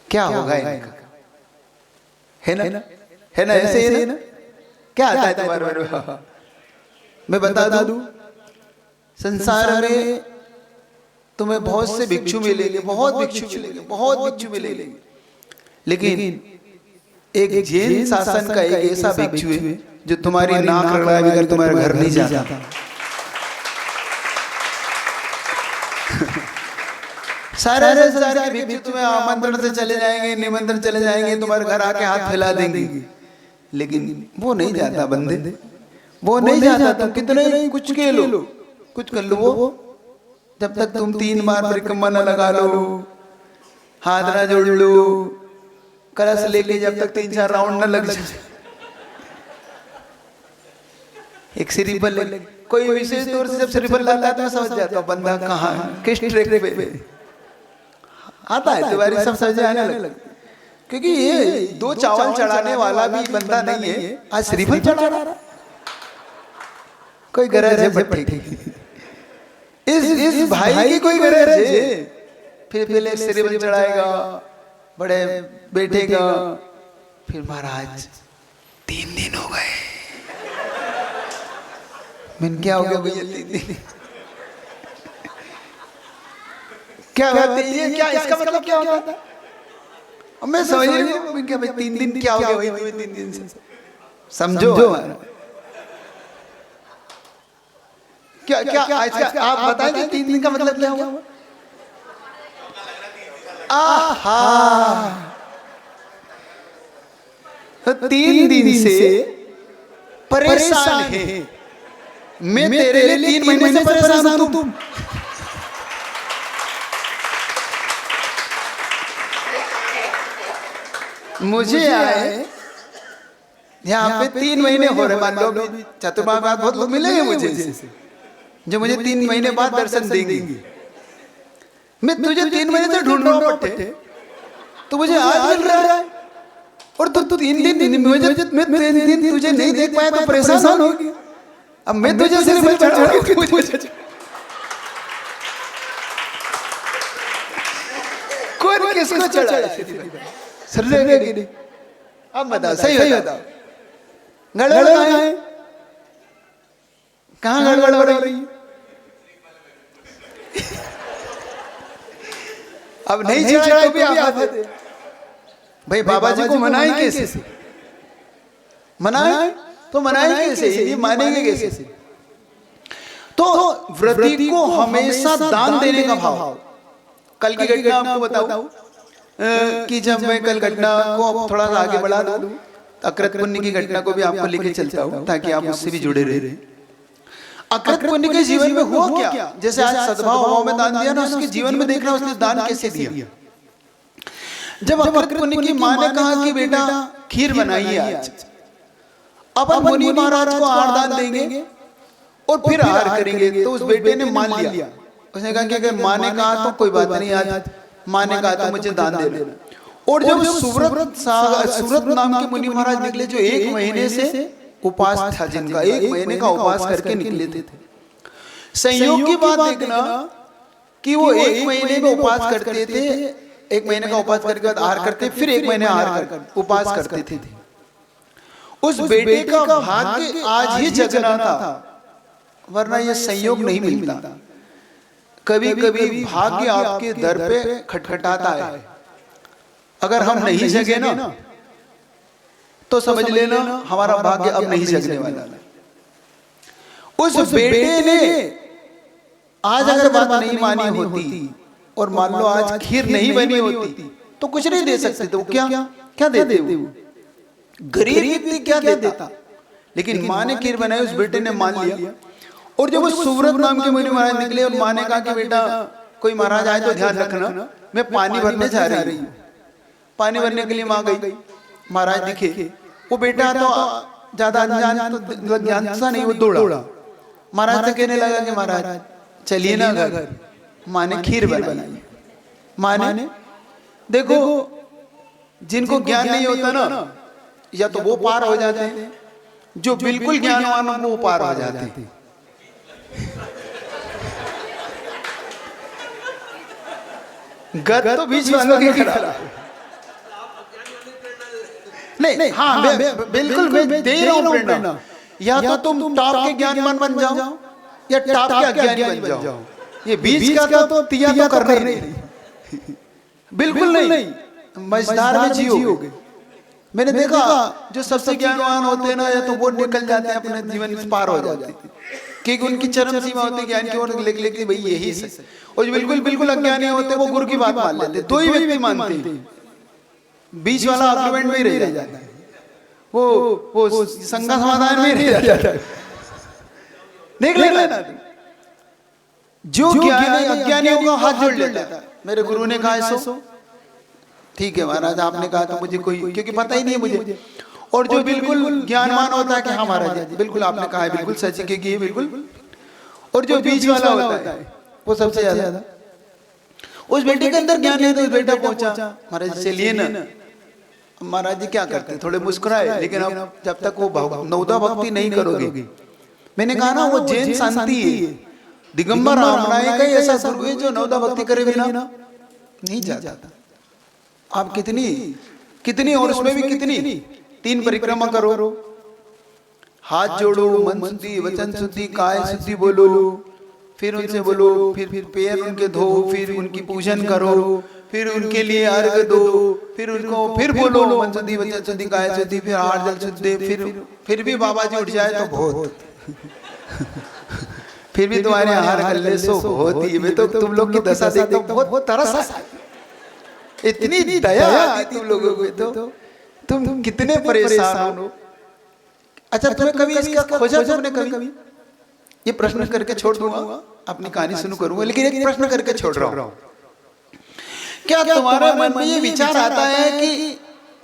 क्या होगा इनका, है ना, है ना, ऐसे ही ना। क्या आता है तुम्हारे बारे में? मैं बता दूं, संसार में तुम्हें बहुत से भिक्षु मिलेंगे, बहुत भिक्षु मिलेंगे, बहुत भिक्षु मिलेंगे, लेकिन एक जैन शासन का एक ऐसा भिक्षु है जो तुम्हारी नाक रगड़ा भी कर तुम्हारे घर नहीं जाता। सारे संसार के भिक्षु तुम्हें आमंत्रण से चले जाएंगे, निमंत्रण चले जाएंगे, तुम्हारे घर आके हाथ फैला देंगे, लेकिन वो नहीं जाता बंदे, वो नहीं जाता। तुम कितने कुछ के लो, कुछ कर लो, वो जब तक तुम 3 बार परिक्रमा न लगा लो, हाथ ना जोड़ लो, कलश लेके जब तक 3-4 राउंड न लग जाए, एक श्रीफल, कोई विशेष तौर से जब श्रीफल लाता है तो समझ जाता बंदा कहाँ है, किस ट्रैक पे आता है, तुम्हारी सब समझ आने लगती, क्योंकि ये 2 चावल चढ़ाने वाला भी बंदा नहीं है, आज श्रीफल चढ़ा रहा, कोई गरज है भट्टी की, इस भाई की कोई गरज है। फिर पहले श्रीफल चढ़ाएगा, बड़े बैठेगा, फिर महाराज 3 दिन हो गए, मैंने क्या हो गया भैया 3 दिन, क्या बात है ये, क्या इसका मतलब क्या होता है? अब मैं समझ नहीं हूँ क्या भाई 3 दिन क्या हो गया भाई 3 दिन से, समझो क्या क्या आप बताएं कि 3 दिन का मतलब क्या हुआ? आहा, तो 3 दिन से परेशान है, मैं तेरे लिए 3 महीने से परेशान हूं तुम। मुझे आए यहाँ पे 3 महीने हो रहे, मान लो चतुर्मास बाद बहुत लोग मिलेंगे मुझे जो मुझे 3 महीने बाद दर्शन देंगे। मैं तुझे 3 महीने से ढूंढ रहा हूँ पट्टे, तो मुझे आज मिल रहा है, और तू 3 दिन मुझे, मैं 3 दिन तुझे नहीं देख पाया तो परेशान होगी। अब मैं तुझे सिर्फ चढ़ाऊंगी, कौन किसको चढ़ाए? सरलेगे कि नहीं? अब बताओ, सही बताओ, गड़बड़ कहाँ है? कहाँ गड़बड़ हो रही है? अब नहीं चढ़ाए तो भी आफत है भाई। बाबा जी को मनाए कैसे? मनाए तो मनाए कैसे? ये मानेंगे कैसे? तो व्रती को हमेशा दान देने का भाव। कल की घटना आपको बताऊं कि जब मैं कल घटना को थोड़ा सा आगे बढ़ा दूं, अकृत पुण्य की घटना को भी आपको लेके चलता हूं ताकि आप उससे भी जुड़े रहे। अकृत पुण्य के जीवन में हुआ क्या? जैसे आज सद्भाव भाव में दान दिया ना, उसके जीवन में देखना उसने दान कैसे दिया। जब अकृत पुण्य की माँ ने कहा कि बेटा खीर बनाइए आज, अपन मुनि महाराज को आहार दान देंगे और फिर आहार करेंगे, तो उस बेटे ने मान लिया। उसने कहा कि अगर माँ ने कहा तो कोई बात नहीं, आज माँ ने कहा तो मुझे दान दे देना। और जब सूरत नाम के मुनि महाराज निकले, जो 1 महीने से उपास था, जिनका 1 महीने का उपास करके निकले थे। संयोग की बात देखना कि वो 1 महीने का उपास करते थे, 1 महीने का उपास करके बाद आहार करते, फिर 1 महीने आहार कर उपास करते थे। उस बेटे का भाग्य आज ही जगना था, वरना ये संयोग नहीं मिलता। कभी कभी भाग्य आपके दर पे खटखटाता है, अगर हम नहीं जगे ना तो समझ लेना हमारा भाग्य अब नहीं जगने वाला। उस बेटे ने आज अगर बात नहीं मानी होती और मान लो आज खीर नहीं बनी होती तो कुछ नहीं दे सकते थे। वो क्या देते वो, गरीब व्यक्ति क्या देता। लेकिन माँ ने खीर बनाई, उस बेटे ने मान लिया। और जब वो सूरत नाम के मुनि महाराज निकले और माँ ने कहा कि बेटा कोई महाराज आए तो ध्यान रखना, मैं पानी भरने जा रही हूँ। पानी भरने के लिए माँ गई, महाराज दिखे, वो बेटा तो ज्यादा अनजान तो ज्ञान सा नहीं, वो दौड़ा महाराज से कहने लगा कि महाराज चलिए ना घर। माँ ने खीर बनाई। माँ ने देखो, जिनको ज्ञान नहीं होता ना, या तो वो पार हो जाते हैं, जो बिल्कुल ज्ञानवान हो वो पार हो जाते हैं। गत तो बीच वालों की खराब। नहीं, हाँ बिल्कुल मैं दे रहा हूं प्रेरणा। या तो तुम टॉप के ज्ञानवान बन जाओ या टॉप के अज्ञानी बन जाओ। ये बीच का तो तिया तो कर नहीं, बिल्कुल नहीं। मझधार में जियोगे। मैंने देखा जो सबसे ज्ञानवान होते हैं ना, या तो वो निकल जाते हैं, अपने जीवन में पार हो जाते हैं, क्योंकि उनकी चरम सीमा होती है ज्ञान की ओर, लेके भाई यही सच। और जो बिल्कुल अज्ञानी होते हैं वो गुरु की बात मान लेते, दो ही व्यक्ति मानते हैं, बीच वाला आर्गुमेंट में ही रह जाता है, वो संगा समाधान में ही रह जाता है। देख लेना, जो ज्ञानी अज्ञानियों का हाथ जोड़ लेता है। मेरे गुरु ने कहा सो ठीक है महाराज, आपने कहा तो मुझे कोई, क्योंकि पता ही नहीं है मुझे। और जो बिल्कुल ज्ञानवान होता है कि हाँ महाराज बिल्कुल आपने कहा है, बिल्कुल सच है कि ये बिल्कुल। और जो बीच वाला होता है वो सबसे ज्यादा। उस बेटे के अंदर ज्ञान है तो उस बेटा पहुंचा, महाराज चलिए ना। महाराज जी क्या करते, थोड़े मुस्कुराए, लेकिन अब जब तक वो नवदा भक्ति नहीं करोगे, मैंने कहा ना वो जैन शांति है, दिगंबर रामनायक है, ऐसा गुरु है जो नवदा भक्ति करे बिना नहीं जाता। आप कितनी और उसमें भी कितनी 3 परिक्रमा करो, हाथ जोड़ो, मन शुद्धि, वचन शुद्धि, काय शुद्धि बोलो, फिर उनसे बोलो, फिर पैर उनके धो, फिर उनकी पूजन करो, फिर उनके लिए अर्घ दो, फिर उनको फिर बोलो मन शुद्धि, वचन शुद्धि, काय शुद्धि, फिर हाथ जल शुद्धि, फिर भी बाबा जी उठ जाए तो बहुत फिर भी तुम्हारे आहार कर ले सो बहुत ही। वे तो तुम लोग की दशा देखते हो, बहुत तरस, इतनी दया आती तुम लोगों को, तो तुम कितने परेशान हो। अच्छा तुम्हें कभी इसका खोजा तुमने कभी? ये प्रश्न करके छोड़ दूंगा, अपनी कहानी शुरू करूंगा, लेकिन एक प्रश्न करके छोड़ रहा हूं। क्या तुम्हारे मन में ये विचार आता है कि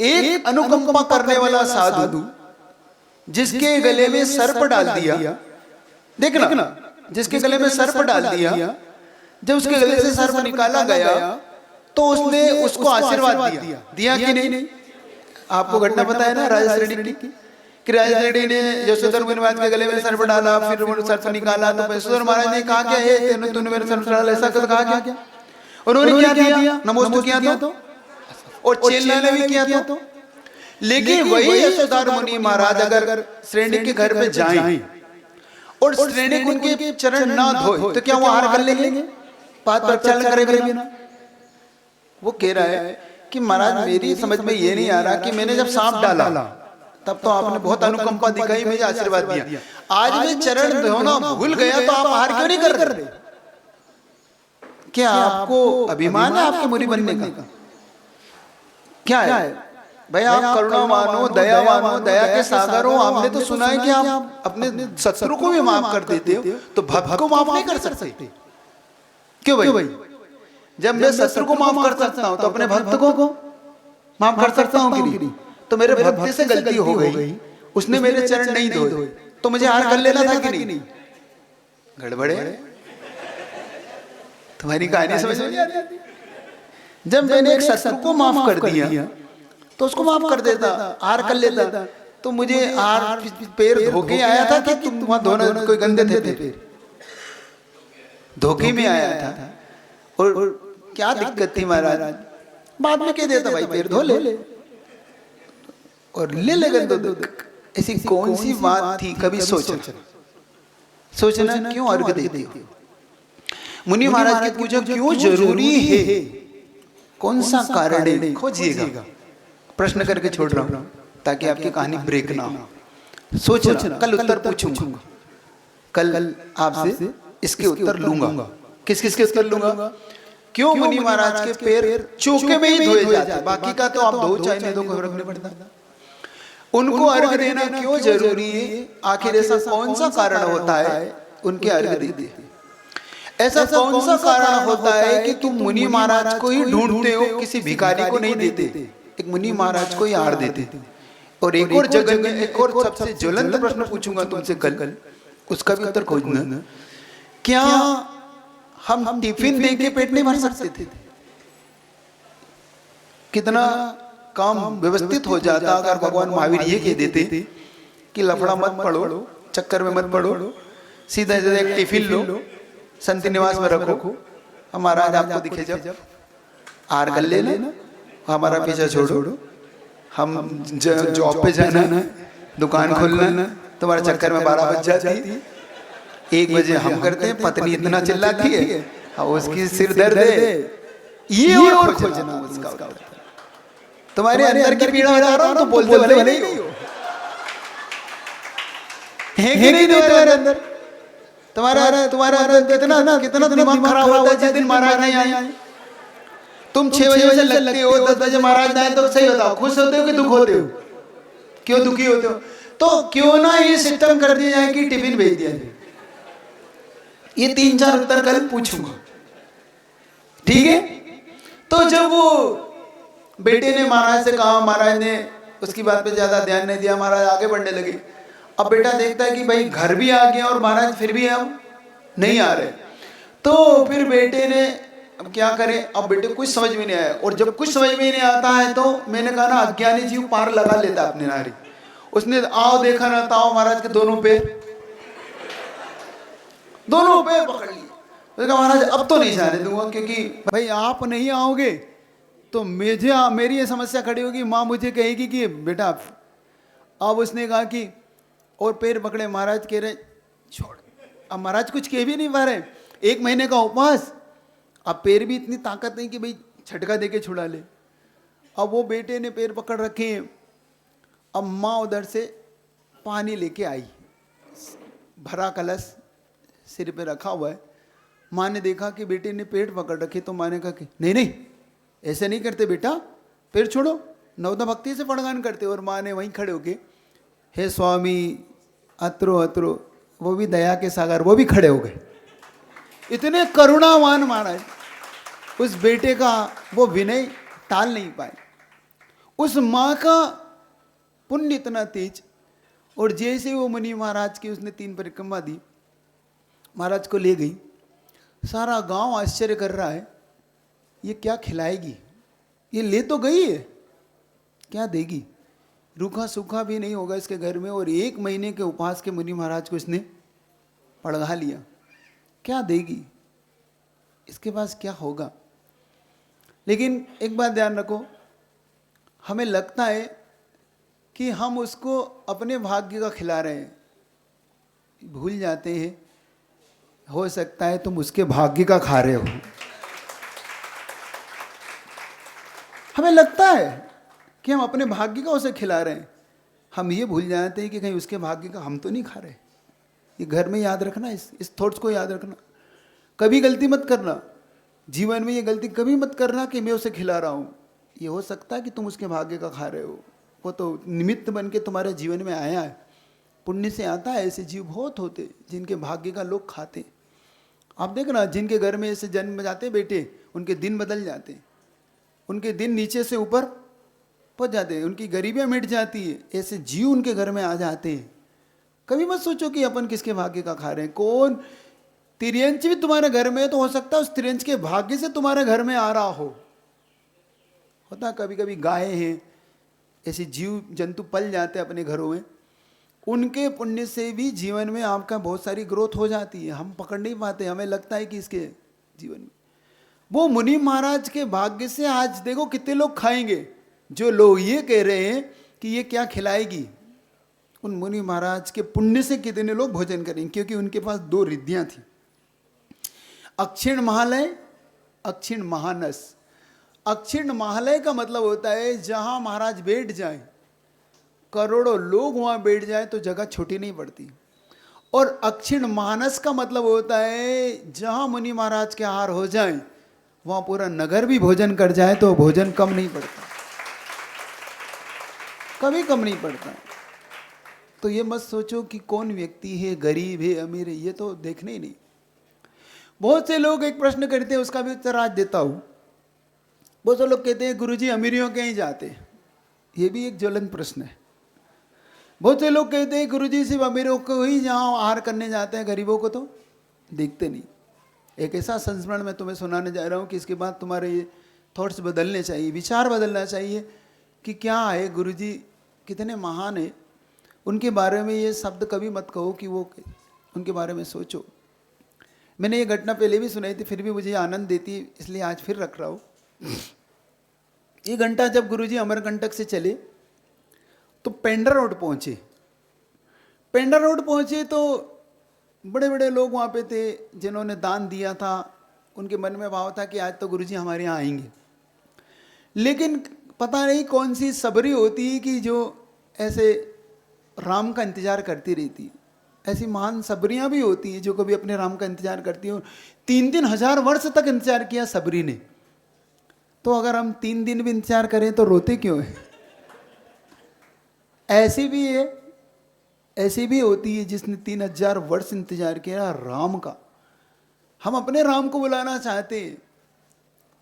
एक अनुकंपा करने वाला साधु जिसके गले में सर्प डाल दिया, देखना, जिसके गले में सर्प डाल दिया, जब उसके गले से सर्प निकाला गया तो उसने उसको आशीर्वाद दिया कि नहीं? आपको घटना पता है ना राजा श्रेणी की, कि राजा श्रेणी ने यशोधर महाराज के गले में सर्प डाला, फिर वो सर्प निकाला, तो यशोधर महाराज ने कहा क्या है तूने मेरे सर्प डाला, ऐसा कहा क्या? उन्होंने क्या दिया? नमोस्तु किया तो, और चेला ने भी किया तो। लेकिन वही यशोधर मुनि महाराज अगर श्रेणी के घर पे जाएं और श्रेणी उनके चरण ना धोए तो क्या वो हार कर लेंगे? पाद प्रक्षालन करेंगे बिना? वो कह रहा है कि महाराज मेरी समझ में ये नहीं आ रहा कि मैंने जब सांप डाला तब तो आपने बहुत अनुकंपा दिखाई, मुझे आशीर्वाद दिया, आज मैं चरण धोना भूल गया तो आप हार क्यों नहीं कर रहे? क्या आपको अभिमान है आपके मुनि बनने का? क्या है? भाई आप करुणावान हो, दयावान हो, दया के सागर हो। आपने तो सुना है कि आप अपने शत्रु को भी माफ कर देते हो, तो भक्त को माफ नहीं कर सकते क्यों भाई? जब मैं शत्रु को माफ कर सकता हूं तो अपने भक्त को माफ कर सकता हूं कि नहीं? तो मेरे भक्त से गलती हो गई, उसने मेरे चरण नहीं धोए, तो मुझे हार कर लेना था कि नहीं? गड़बड़े तुम्हारी कहानी समझ में नहीं आती? जब मैंने एक शत्रु को माफ कर दिया तो उसको माफ कर देता, हार कर लेता, तो मुझे हार पैर धोके आया था कि तुम वहां दोनों कोई गंदे थे पैर, धोखे में आया था। और क्या दिक्कत थी महाराज? बाद में कह देता भाई पैर धो ले और ले गंदे। ऐसी कौन सी बात थी? कभी सोचना क्यों अर्घ देते हो? मुनि महाराज की पूजा क्यों जरूरी है? कौन सा कारण है? खोजिएगा। प्रश्न करके छोड़ रहा हूं ताकि आपकी कहानी ब्रेक ना हो। सोचना, कल उत्तर पूछूंगा, कल आपसे इसके उत्तर लूंगा। किस उत्तर लूंगा? क्यों मुनि महाराज के पैर चौके में ही धोए जाते, बाकी का तो आप धो चाहे नहीं धो, कोई फर्क नहीं पड़ता। उनको अर्घ देना क्यों जरूरी है? आखिर ऐसा कौन सा कारण होता है उनके अर्घ देते? ऐसा कौन सा कारण होता है कि तुम मुनि महाराज को ही ढूंढते हो, किसी भिखारी को नहीं देते? एक मुनि महाराज को ही हार देते। और एक और जगह में एक और सबसे ज्वलंत प्रश्न पूछूंगा तुमसे कल, उसका भी उत्तर खोजना। क्या हम टिफिन दे के पेट नहीं भर सकते थे? कितना काम व्यवस्थित हो जाता अगर भगवान महावीर ये कह देते कि लफड़ा मत पड़ो, चक्कर में मत पड़ो, सीधा एक टिफिन लो, संत निवास में रखो, हमारा आपको दिखे जब हार कर लेना, हमारा पीछा छोड़ो, हम जॉब पे जाना है, दुकान खोलना, तुम्हारे चक्कर में 12 बज जाती, 1 बजे हम करते हैं, पत्नी इतना चिल्लाती है, उसकी सिर दर्द है, ये और खोजना उसका। तुम्हारे अंदर की पीड़ा बता रहा हूं तो बोलते भले नहीं हो, है कि नहीं तुम्हारे अंदर? तुम्हारा अंदर कितना दिमाग खराब होता है जिस दिन महाराज नहीं आए। तुम 6 बजे से लगते हो, 10 बजे महाराज आए तो सही बताओ, खुश होते हो कि दुख होते हो? क्यों दुखी होते हो? तो क्यों ना ये सिस्टम कर दिया जाए कि टिफिन भेज दिया जाए। ये 3-4 उत्तर कल पूछूंगा, ठीक है? तो जब वो बेटे ने महाराज से कहा, महाराज ने उसकी बात पे ज्यादा ध्यान नहीं दिया, महाराज आगे बढ़ने लगे। अब बेटा देखता है कि भाई घर भी आ गया और महाराज फिर भी हम नहीं आ रहे, तो फिर बेटे ने अब क्या करे? अब बेटे को कुछ समझ में नहीं आया, और जब कुछ समझ में नहीं आता है तो मैंने कहा ना, अज्ञानी जीव पार लगा लेता अपने नारी। उसने आओ देखा ना ताओ महाराज के दोनों पैर पकड़ लिए। उसने कहा महाराज अब तो नहीं जाने दूंगा, क्योंकि भाई आप नहीं आओगे तो मेरी ये समस्या खड़ी होगी, माँ मुझे कहेगी कि बेटा। अब उसने कहा कि और पैर पकड़े, महाराज कह रहे छोड़। अब महाराज कुछ कह भी नहीं पा रहे, 1 महीने का उपवास, अब पैर भी इतनी ताकत नहीं कि भाई झटका देके छुड़ा ले। अब वो बेटे ने पैर पकड़ रखे हैं। अब माँ उधर से पानी लेके आई, भरा कलश सिर पे रखा हुआ है। माँ ने देखा कि बेटे ने पेट पकड़ रखे, तो माँ ने कहा कि नहीं ऐसे नहीं करते बेटा, पैर छोड़ो, नवदा भक्ति से पड़गान करते। और माँ ने वहीं खड़े होके, हे स्वामी अत्रो, वो भी दया के सागर, वो भी खड़े हो गए। इतने करुणावान महाराज, उस बेटे का वो विनय टाल नहीं पाए। उस माँ का पुण्य इतना तेज। और जैसे वो मुनि महाराज की उसने 3 परिक्रमा दी, महाराज को ले गई। सारा गांव आश्चर्य कर रहा है, ये क्या खिलाएगी? ये ले तो गई है, क्या देगी? रूखा सूखा भी नहीं होगा इसके घर में। और 1 महीने के उपवास के मुनि महाराज को इसने पड़गा लिया, क्या देगी? इसके पास क्या होगा? लेकिन एक बात ध्यान रखो, हमें लगता है कि हम उसको अपने भाग्य का खिला रहे हैं, भूल जाते हैं हो सकता है तुम उसके भाग्य का खा रहे हो। हमें लगता है कि हम अपने भाग्य का उसे खिला रहे हैं, हम ये भूल जाते हैं कि कहीं उसके भाग्य का हम तो नहीं खा रहे। ये घर में याद रखना, इस थॉट्स को याद रखना। कभी गलती मत करना जीवन में, ये गलती कभी मत करना कि मैं उसे खिला रहा हूँ। ये हो सकता है कि तुम उसके भाग्य का खा रहे हो, वो तो निमित्त बन के तुम्हारे जीवन में आया है, पुण्य से आता है। ऐसे जीव बहुत होते जिनके भाग्य का लोग खाते। आप देखना, जिनके घर में ऐसे जन्म जाते बेटे, उनके दिन बदल जाते, उनके दिन नीचे से ऊपर पहुंच जाते हैं, उनकी गरीबियां मिट जाती है। ऐसे जीव उनके घर में आ जाते हैं। कभी मत सोचो कि अपन किसके भाग्य का खा रहे हैं। कौन तिर्यंच भी तुम्हारे घर में है तो हो सकता है उस तिर्यंच के भाग्य से तुम्हारे घर में आ रहा हो। होता कभी कभी गाय हैं, ऐसे जीव जंतु पल जाते हैं अपने घरों में, उनके पुण्य से भी जीवन में आपका बहुत सारी ग्रोथ हो जाती है। हम पकड़ नहीं पाते, हमें लगता है कि इसके जीवन में। वो मुनि महाराज के भाग्य से आज देखो कितने लोग खाएंगे। जो लोग ये कह रहे हैं कि ये क्या खिलाएगी, उन मुनि महाराज के पुण्य से कितने लोग भोजन करेंगे, क्योंकि उनके पास 2 रिद्धियां थी, अक्षीण महालय, अक्षीण महानस। अक्षीण महालय का मतलब होता है जहां महाराज बैठ जाए, करोड़ों लोग वहां बैठ जाए तो जगह छोटी नहीं पड़ती। और अक्षीण मानस का मतलब होता है जहां मुनि महाराज के आहार हो जाए वहां पूरा नगर भी भोजन कर जाए तो भोजन कम नहीं पड़ता, कभी कम नहीं पड़ता। तो ये मत सोचो कि कौन व्यक्ति है, गरीब है, अमीर है, ये तो देखने ही नहीं। बहुत से लोग एक प्रश्न करते हैं, उसका भी उत्तर आज देता हूं। बहुत से लोग कहते हैं गुरुजी अमीरियों के ही जाते, ये भी एक ज्वलंत प्रश्न है। बहुत से लोग कहते हैं गुरुजी सिर्फ अमीरों को ही जहाँ आहार करने जाते हैं, गरीबों को तो देखते नहीं। एक ऐसा संस्मरण मैं तुम्हें सुनाने जा रहा हूँ कि इसके बाद तुम्हारे ये थॉट्स बदलने चाहिए, विचार बदलना चाहिए कि क्या है गुरुजी कितने महान है। उनके बारे में ये शब्द कभी मत कहो कि वो, उनके बारे में सोचो। मैंने ये घटना पहले भी सुनाई थी, फिर भी मुझे आनंद देती, इसलिए आज फिर रख रहा हूँ। ये घंटा जब गुरुजी अमरकंटक से चले तो पेंडा रोड पहुंचे। पेंडा रोड पहुंचे तो बड़े बड़े लोग वहाँ पे थे जिन्होंने दान दिया था। उनके मन में भाव था कि आज तो गुरुजी हमारे यहाँ आएंगे। लेकिन पता नहीं कौन सी सबरी होती है कि जो ऐसे राम का इंतजार करती रहती है। ऐसी महान सबरियाँ भी होती हैं जो कभी अपने राम का इंतजार करती हैं। 3-3 हजार वर्ष तक इंतजार किया सबरी ने। तो अगर हम 3 दिन भी इंतजार करें तो रोते क्यों है? ऐसी भी है, ऐसी भी होती है जिसने 3000 वर्ष इंतजार किया राम का। हम अपने राम को बुलाना चाहते हैं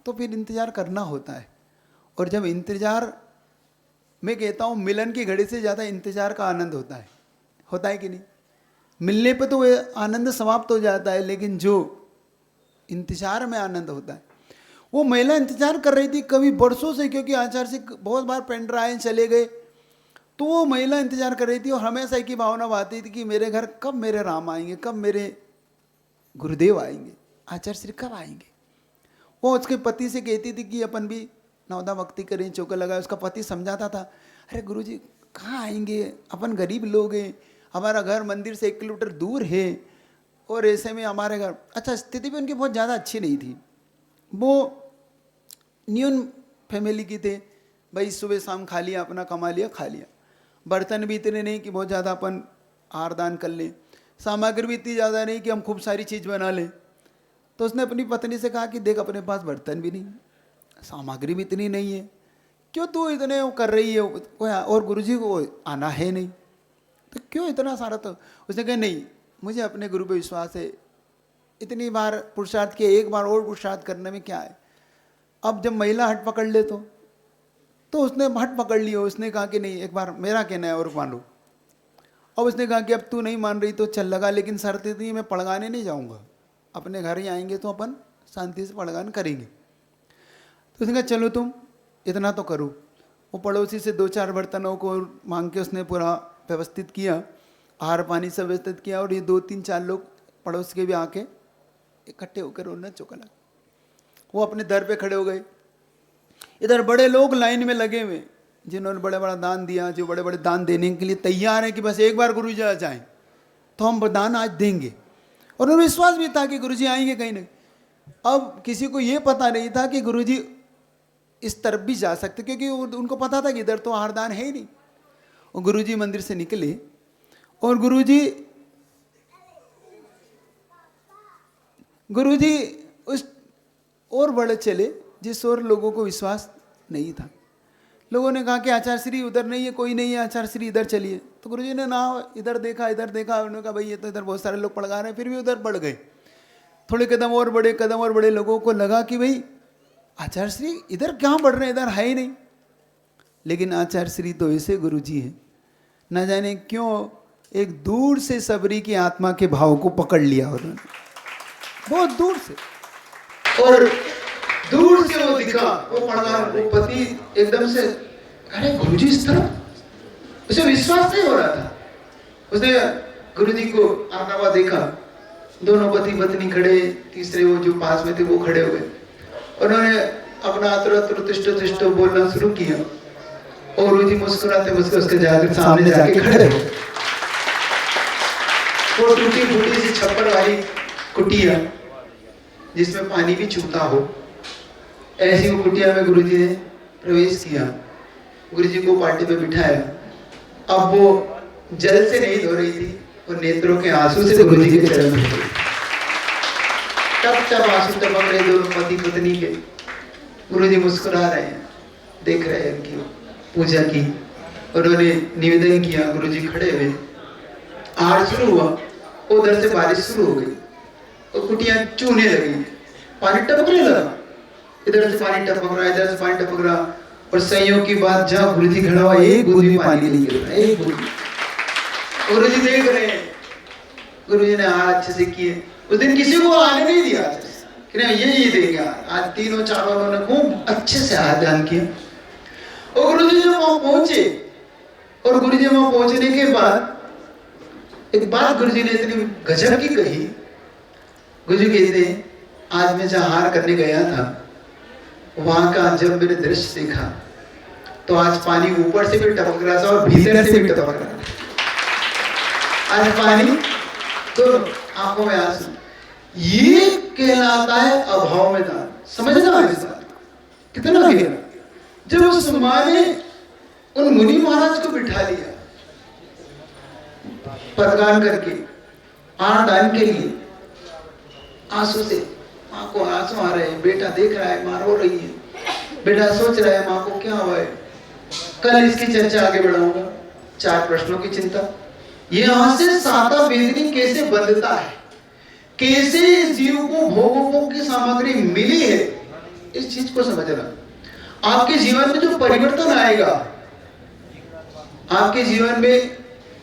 तो फिर इंतजार करना होता है। और जब इंतजार, मैं कहता हूँ मिलन की घड़ी से ज़्यादा इंतजार का आनंद होता है कि नहीं? मिलने पर तो वह आनंद समाप्त हो जाता है, लेकिन जो इंतजार में आनंद होता है, वो महिला इंतजार कर रही थी कभी वर्षों से, क्योंकि आचार्य से बहुत बार पेंडर आए चले गए। तो वो महिला इंतजार कर रही थी और हमेशा एक ही भावना आती थी कि मेरे घर कब मेरे राम आएंगे, कब मेरे गुरुदेव आएंगे, आचार्य श्री कब आएंगे। वो उसके पति से कहती थी कि अपन भी नौदा भक्ति करें, चौका लगाए। उसका पति समझाता था, अरे गुरुजी कहाँ आएंगे, अपन गरीब लोग हैं, हमारा घर मंदिर से 1 किलोमीटर दूर है और ऐसे में हमारे घर। अच्छा, स्थिति भी उनकी बहुत ज़्यादा अच्छी नहीं थी। वो न्यून फैमिली की थे, भाई सुबह शाम खा लिया, अपना कमा लिया, खा लिया। बर्तन भी इतने नहीं कि बहुत ज़्यादा अपन आहार दान कर लें, सामग्री भी इतनी ज़्यादा नहीं कि हम खूब सारी चीज़ बना लें। तो उसने अपनी पत्नी से कहा कि देख अपने पास बर्तन भी नहीं, सामग्री भी इतनी नहीं है, क्यों तू इतने कर रही है, और गुरुजी को आना है नहीं तो क्यों इतना सारा। तो उसने कहा नहीं, मुझे अपने गुरु पे विश्वास है, इतनी बार पुरुषार्थ किया, एक बार और पुरुषार्थ करने में क्या है। अब जब महिला हट पकड़ ले तो उसने हट पकड़ लिया। उसने कहा कि नहीं, एक बार मेरा कहना है और मानो। अब उसने कहा कि अब तू नहीं मान रही तो चल लगा, लेकिन शर्त इतनी, मैं पड़गाने नहीं जाऊंगा, अपने घर ही आएंगे तो अपन शांति से पड़गान करेंगे। तो उसने कहा चलो तुम इतना तो करो। वो पड़ोसी से 2-4 बर्तनों को मांग के उसने पूरा व्यवस्थित किया, आहार पानी सब व्यवस्थित किया। और ये 2-3-4 लोग पड़ोस के भी आके इकट्ठे होकर उन्होंने चौका लगा। वो अपने दर पे खड़े हो गए। इधर बड़े लोग लाइन में लगे हुए जिन्होंने बड़े बड़ा दान दिया, जो बड़े बड़े दान देने के लिए तैयार हैं कि बस एक बार गुरुजी आ जाएं तो हम दान आज देंगे। और उन्हें विश्वास भी था कि गुरुजी आएंगे कहीं नहीं। अब किसी को ये पता नहीं था कि गुरुजी इस तरफ भी जा सकते, क्योंकि उनको पता था कि इधर तो आहार दान है ही नहीं। और गुरुजी मंदिर से निकले और गुरुजी उस और बड़े चले जिस और लोगों को विश्वास नहीं था। लोगों ने कहा कि आचार्य श्री उधर नहीं है, कोई नहीं है, आचार्य श्री इधर चलिए। तो गुरुजी ने ना इधर देखा उन्होंने कहा भाई ये तो इधर बहुत सारे लोग पढ़ा रहे हैं, फिर भी उधर बढ़ गए। थोड़े कदम और बढ़े, लोगों को लगा कि भाई आचार्य श्री इधर क्या बढ़ रहे हैं, इधर है ही नहीं। लेकिन आचार्य श्री तो ऐसे गुरुजी है, न जाने क्यों एक दूर से सबरी की आत्मा के भाव को पकड़ लिया उन्होंने, बहुत दूर से। और दूर से वो दिखा, वो पढ़ा, वो पति एकदम से, अरे गुरुजी इस तरह, उसे विश्वास नहीं हो रहा था। उसने गुरुजी को आता हुआ देखा, दोनों पति पत्नी खड़े, तीसरे वो जो पास में थे वो खड़े हुए। उन्होंने अपना अतुर तिष्ठो बोलना शुरू किया और गुरुजी मुस्कुराते उसके जाकर सामने जाके खड़े हो। वो टूटी फूटी सी छप्पर वाली कुटिया जिसमें पानी भी छूता हो, ऐसी वो कुटिया में गुरुजी ने प्रवेश किया। गुरुजी को पार्टी पे बिठाया। अब वो जल से नहीं धो रही थी, वो नेत्रों के आंसू से गुरुजी के चरण में तब आंसू टपक रहे दोनों पति पत्नी के। गुरुजी मुस्कुरा रहे हैं, देख रहे हैं उनकी पूजा की। उन्होंने निवेदन किया, गुरुजी खड़े हुए। आर शुरू हुआ, उधर से बारिश शुरू हो गई और कुटिया चूने लगी, पानी टपकने लगा। इधर से पानी टपक रहा, इधर से पानी टपक रहा। और संयोग की बात, जहाँ गुरुजी खड़ा हुआ एक बूंद भी पानी नहीं गिर रहा, एक बूंद। गुरुजी देख रहे हैं। गुरुजी ने हाथ अच्छे से किए। उस दिन किसी को आने नहीं दिया कि नहीं ये देगा। आज तीनों चारों उन्होंने खूब अच्छे से हाथ दान किया। और गुरुजी जब वहां पहुंचे, और गुरुजी वहां पहुंचने के बाद एक बात गुरुजी ने इतनी गजब की कही। गुरुजी कहते हैं, आज मैं जहाँ हार करने गया था, वहां का जब मैंने दृश्य देखा तो आज पानी ऊपर से भी टपक रहा था और भीतर से भी टपक रहा था। आज पानी तो आंखों में आंसू, ये कहलाता है अभाव में दान। समझना इस बात कितना गहरा। जब उस माँ ने उन मुनि महाराज को बिठा लिया पदगान करके आना दान के लिए, आंसू से, माँ को आंसू आ रहे हैं, बेटा देख रहा है माँ रो रही है, बेटा सोच रहा है माँ को क्या हुआ है। कल इसकी चर्चा आगे बढ़ाऊंगा, 4 प्रश्नों की चिंता। यहां से साता वेदनी कैसे बंधता है, कैसे इस जीव को भोगों की सामग्री मिली है, इस चीज को समझना। आपके जीवन में जो परिवर्तन आएगा, आपके जीवन में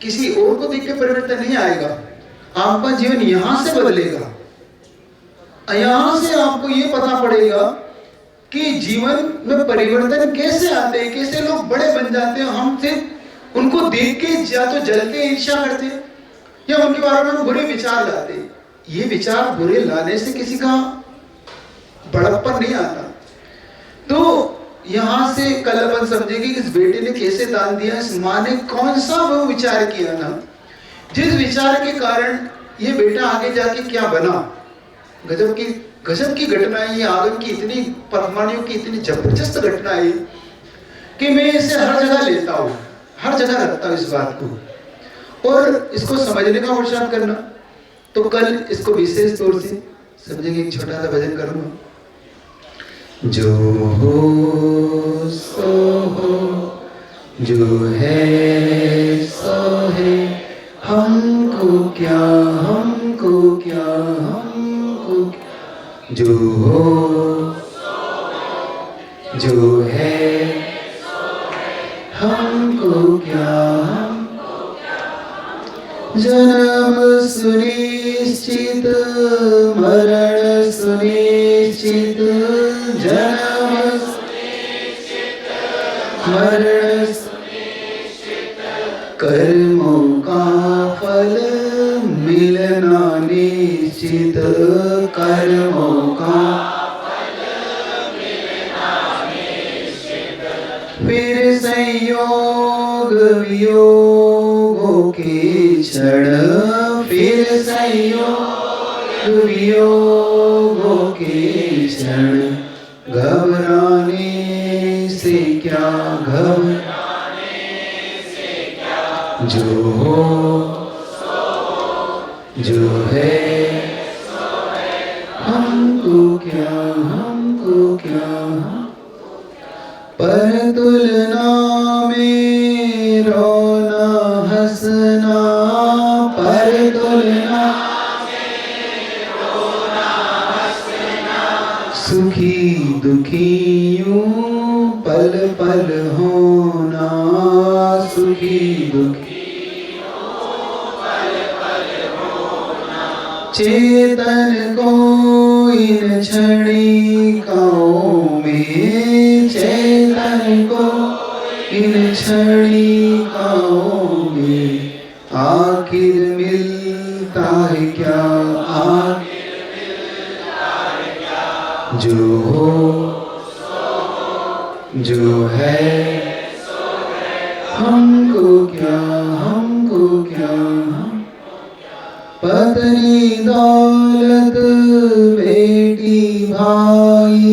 किसी और को देख के परिवर्तन नहीं आएगा, आपका जीवन यहां से बदलेगा। यहां से आपको ये पता पड़ेगा कि जीवन में परिवर्तन कैसे आते हैं, कैसे लोग बड़े बन जाते हैं। हम सिर्फ उनको देख के या तो जलते ईर्ष्या करते हैं या उनके बारे में बुरे विचार लाते हैं। ये विचार बुरे लाने से किसी का बड़प्पन नहीं आता। तो यहां से कल अपन समझेंगे कि इस बेटे ने कैसे दान दिया, इस माँ ने कौन सा वो विचार किया ना, जिस विचार के कारण ये बेटा आगे जाके क्या बना। गजब की घटना है ये। आगम की इतनी परमाणुओं की इतनी जबरदस्त घटना है कि मैं इसे हर जगह लेता हूँ, हर जगह रखता हूँ इस बात को, और इसको समझने का पुरुषार्थ करना। तो कल इसको विशेष तौर से समझेंगे। एक छोटा सा भजन करूंगा। जो हो सो हो, जो है सो है, हमको क्या, हमको क्या, हमको क्या। जो हो जो है हमको क्या, जन्म सुनिश्चित मरण सुनिश्चित, जन्म मरण कर्मों का फल मिलना निश्चित, कर्मों का फिर संयोग वियोगों के क्षण, फिर संयोग वियोगों के क्षण, घबराने से क्या, घबराने से क्या। जो हो जो है हमको क्या, हमको क्या। पर तुलना सुखी दुखी यूं पल पल होना सुखी दुखी चेतन को इन क्षणिकाओं में चेतन को इन क्षणिकाओं में आखिर मिलता है क्या आखिर जो हो जो है हमको क्या पत्नी दौलत बेटी भाई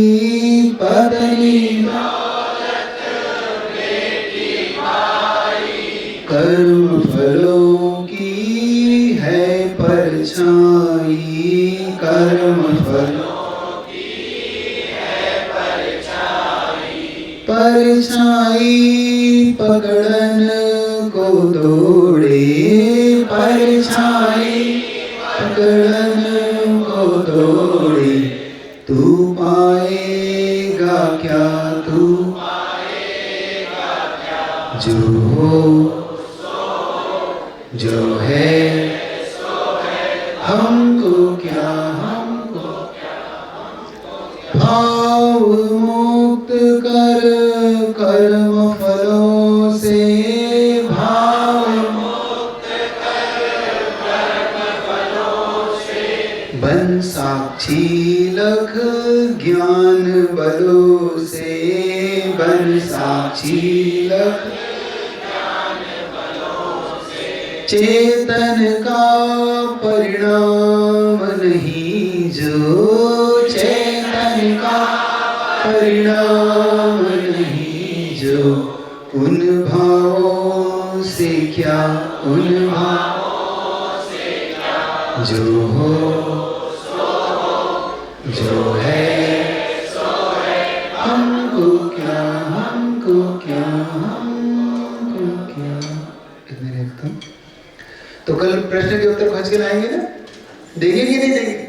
पत्नी दौलत बेटी भाई कर्म फलों की है परछाई कर्म फलों की है परछाई पकड़न को दौड़े परछाई पकड़न को दौड़े तू पाएगा क्या तू पाएगा क्या जो हो जो है हमको क्या भाव मुक्त कर कर्म फलों से भाव मुक्त कर कर्म फलों से बन साक्षी लख ज्ञान बलों से बन साक्षी लख ज्ञान बलों से चेतन का परिणाम नहीं जो चेतन का परिणाम नहीं जो उन भावों से क्या उन भावों से क्या जो हो जो है हमको क्या इतने रखता हूं। तो कल प्रश्न के उत्तर खोज के लाएंगे ना देंगे कि नहीं देंगे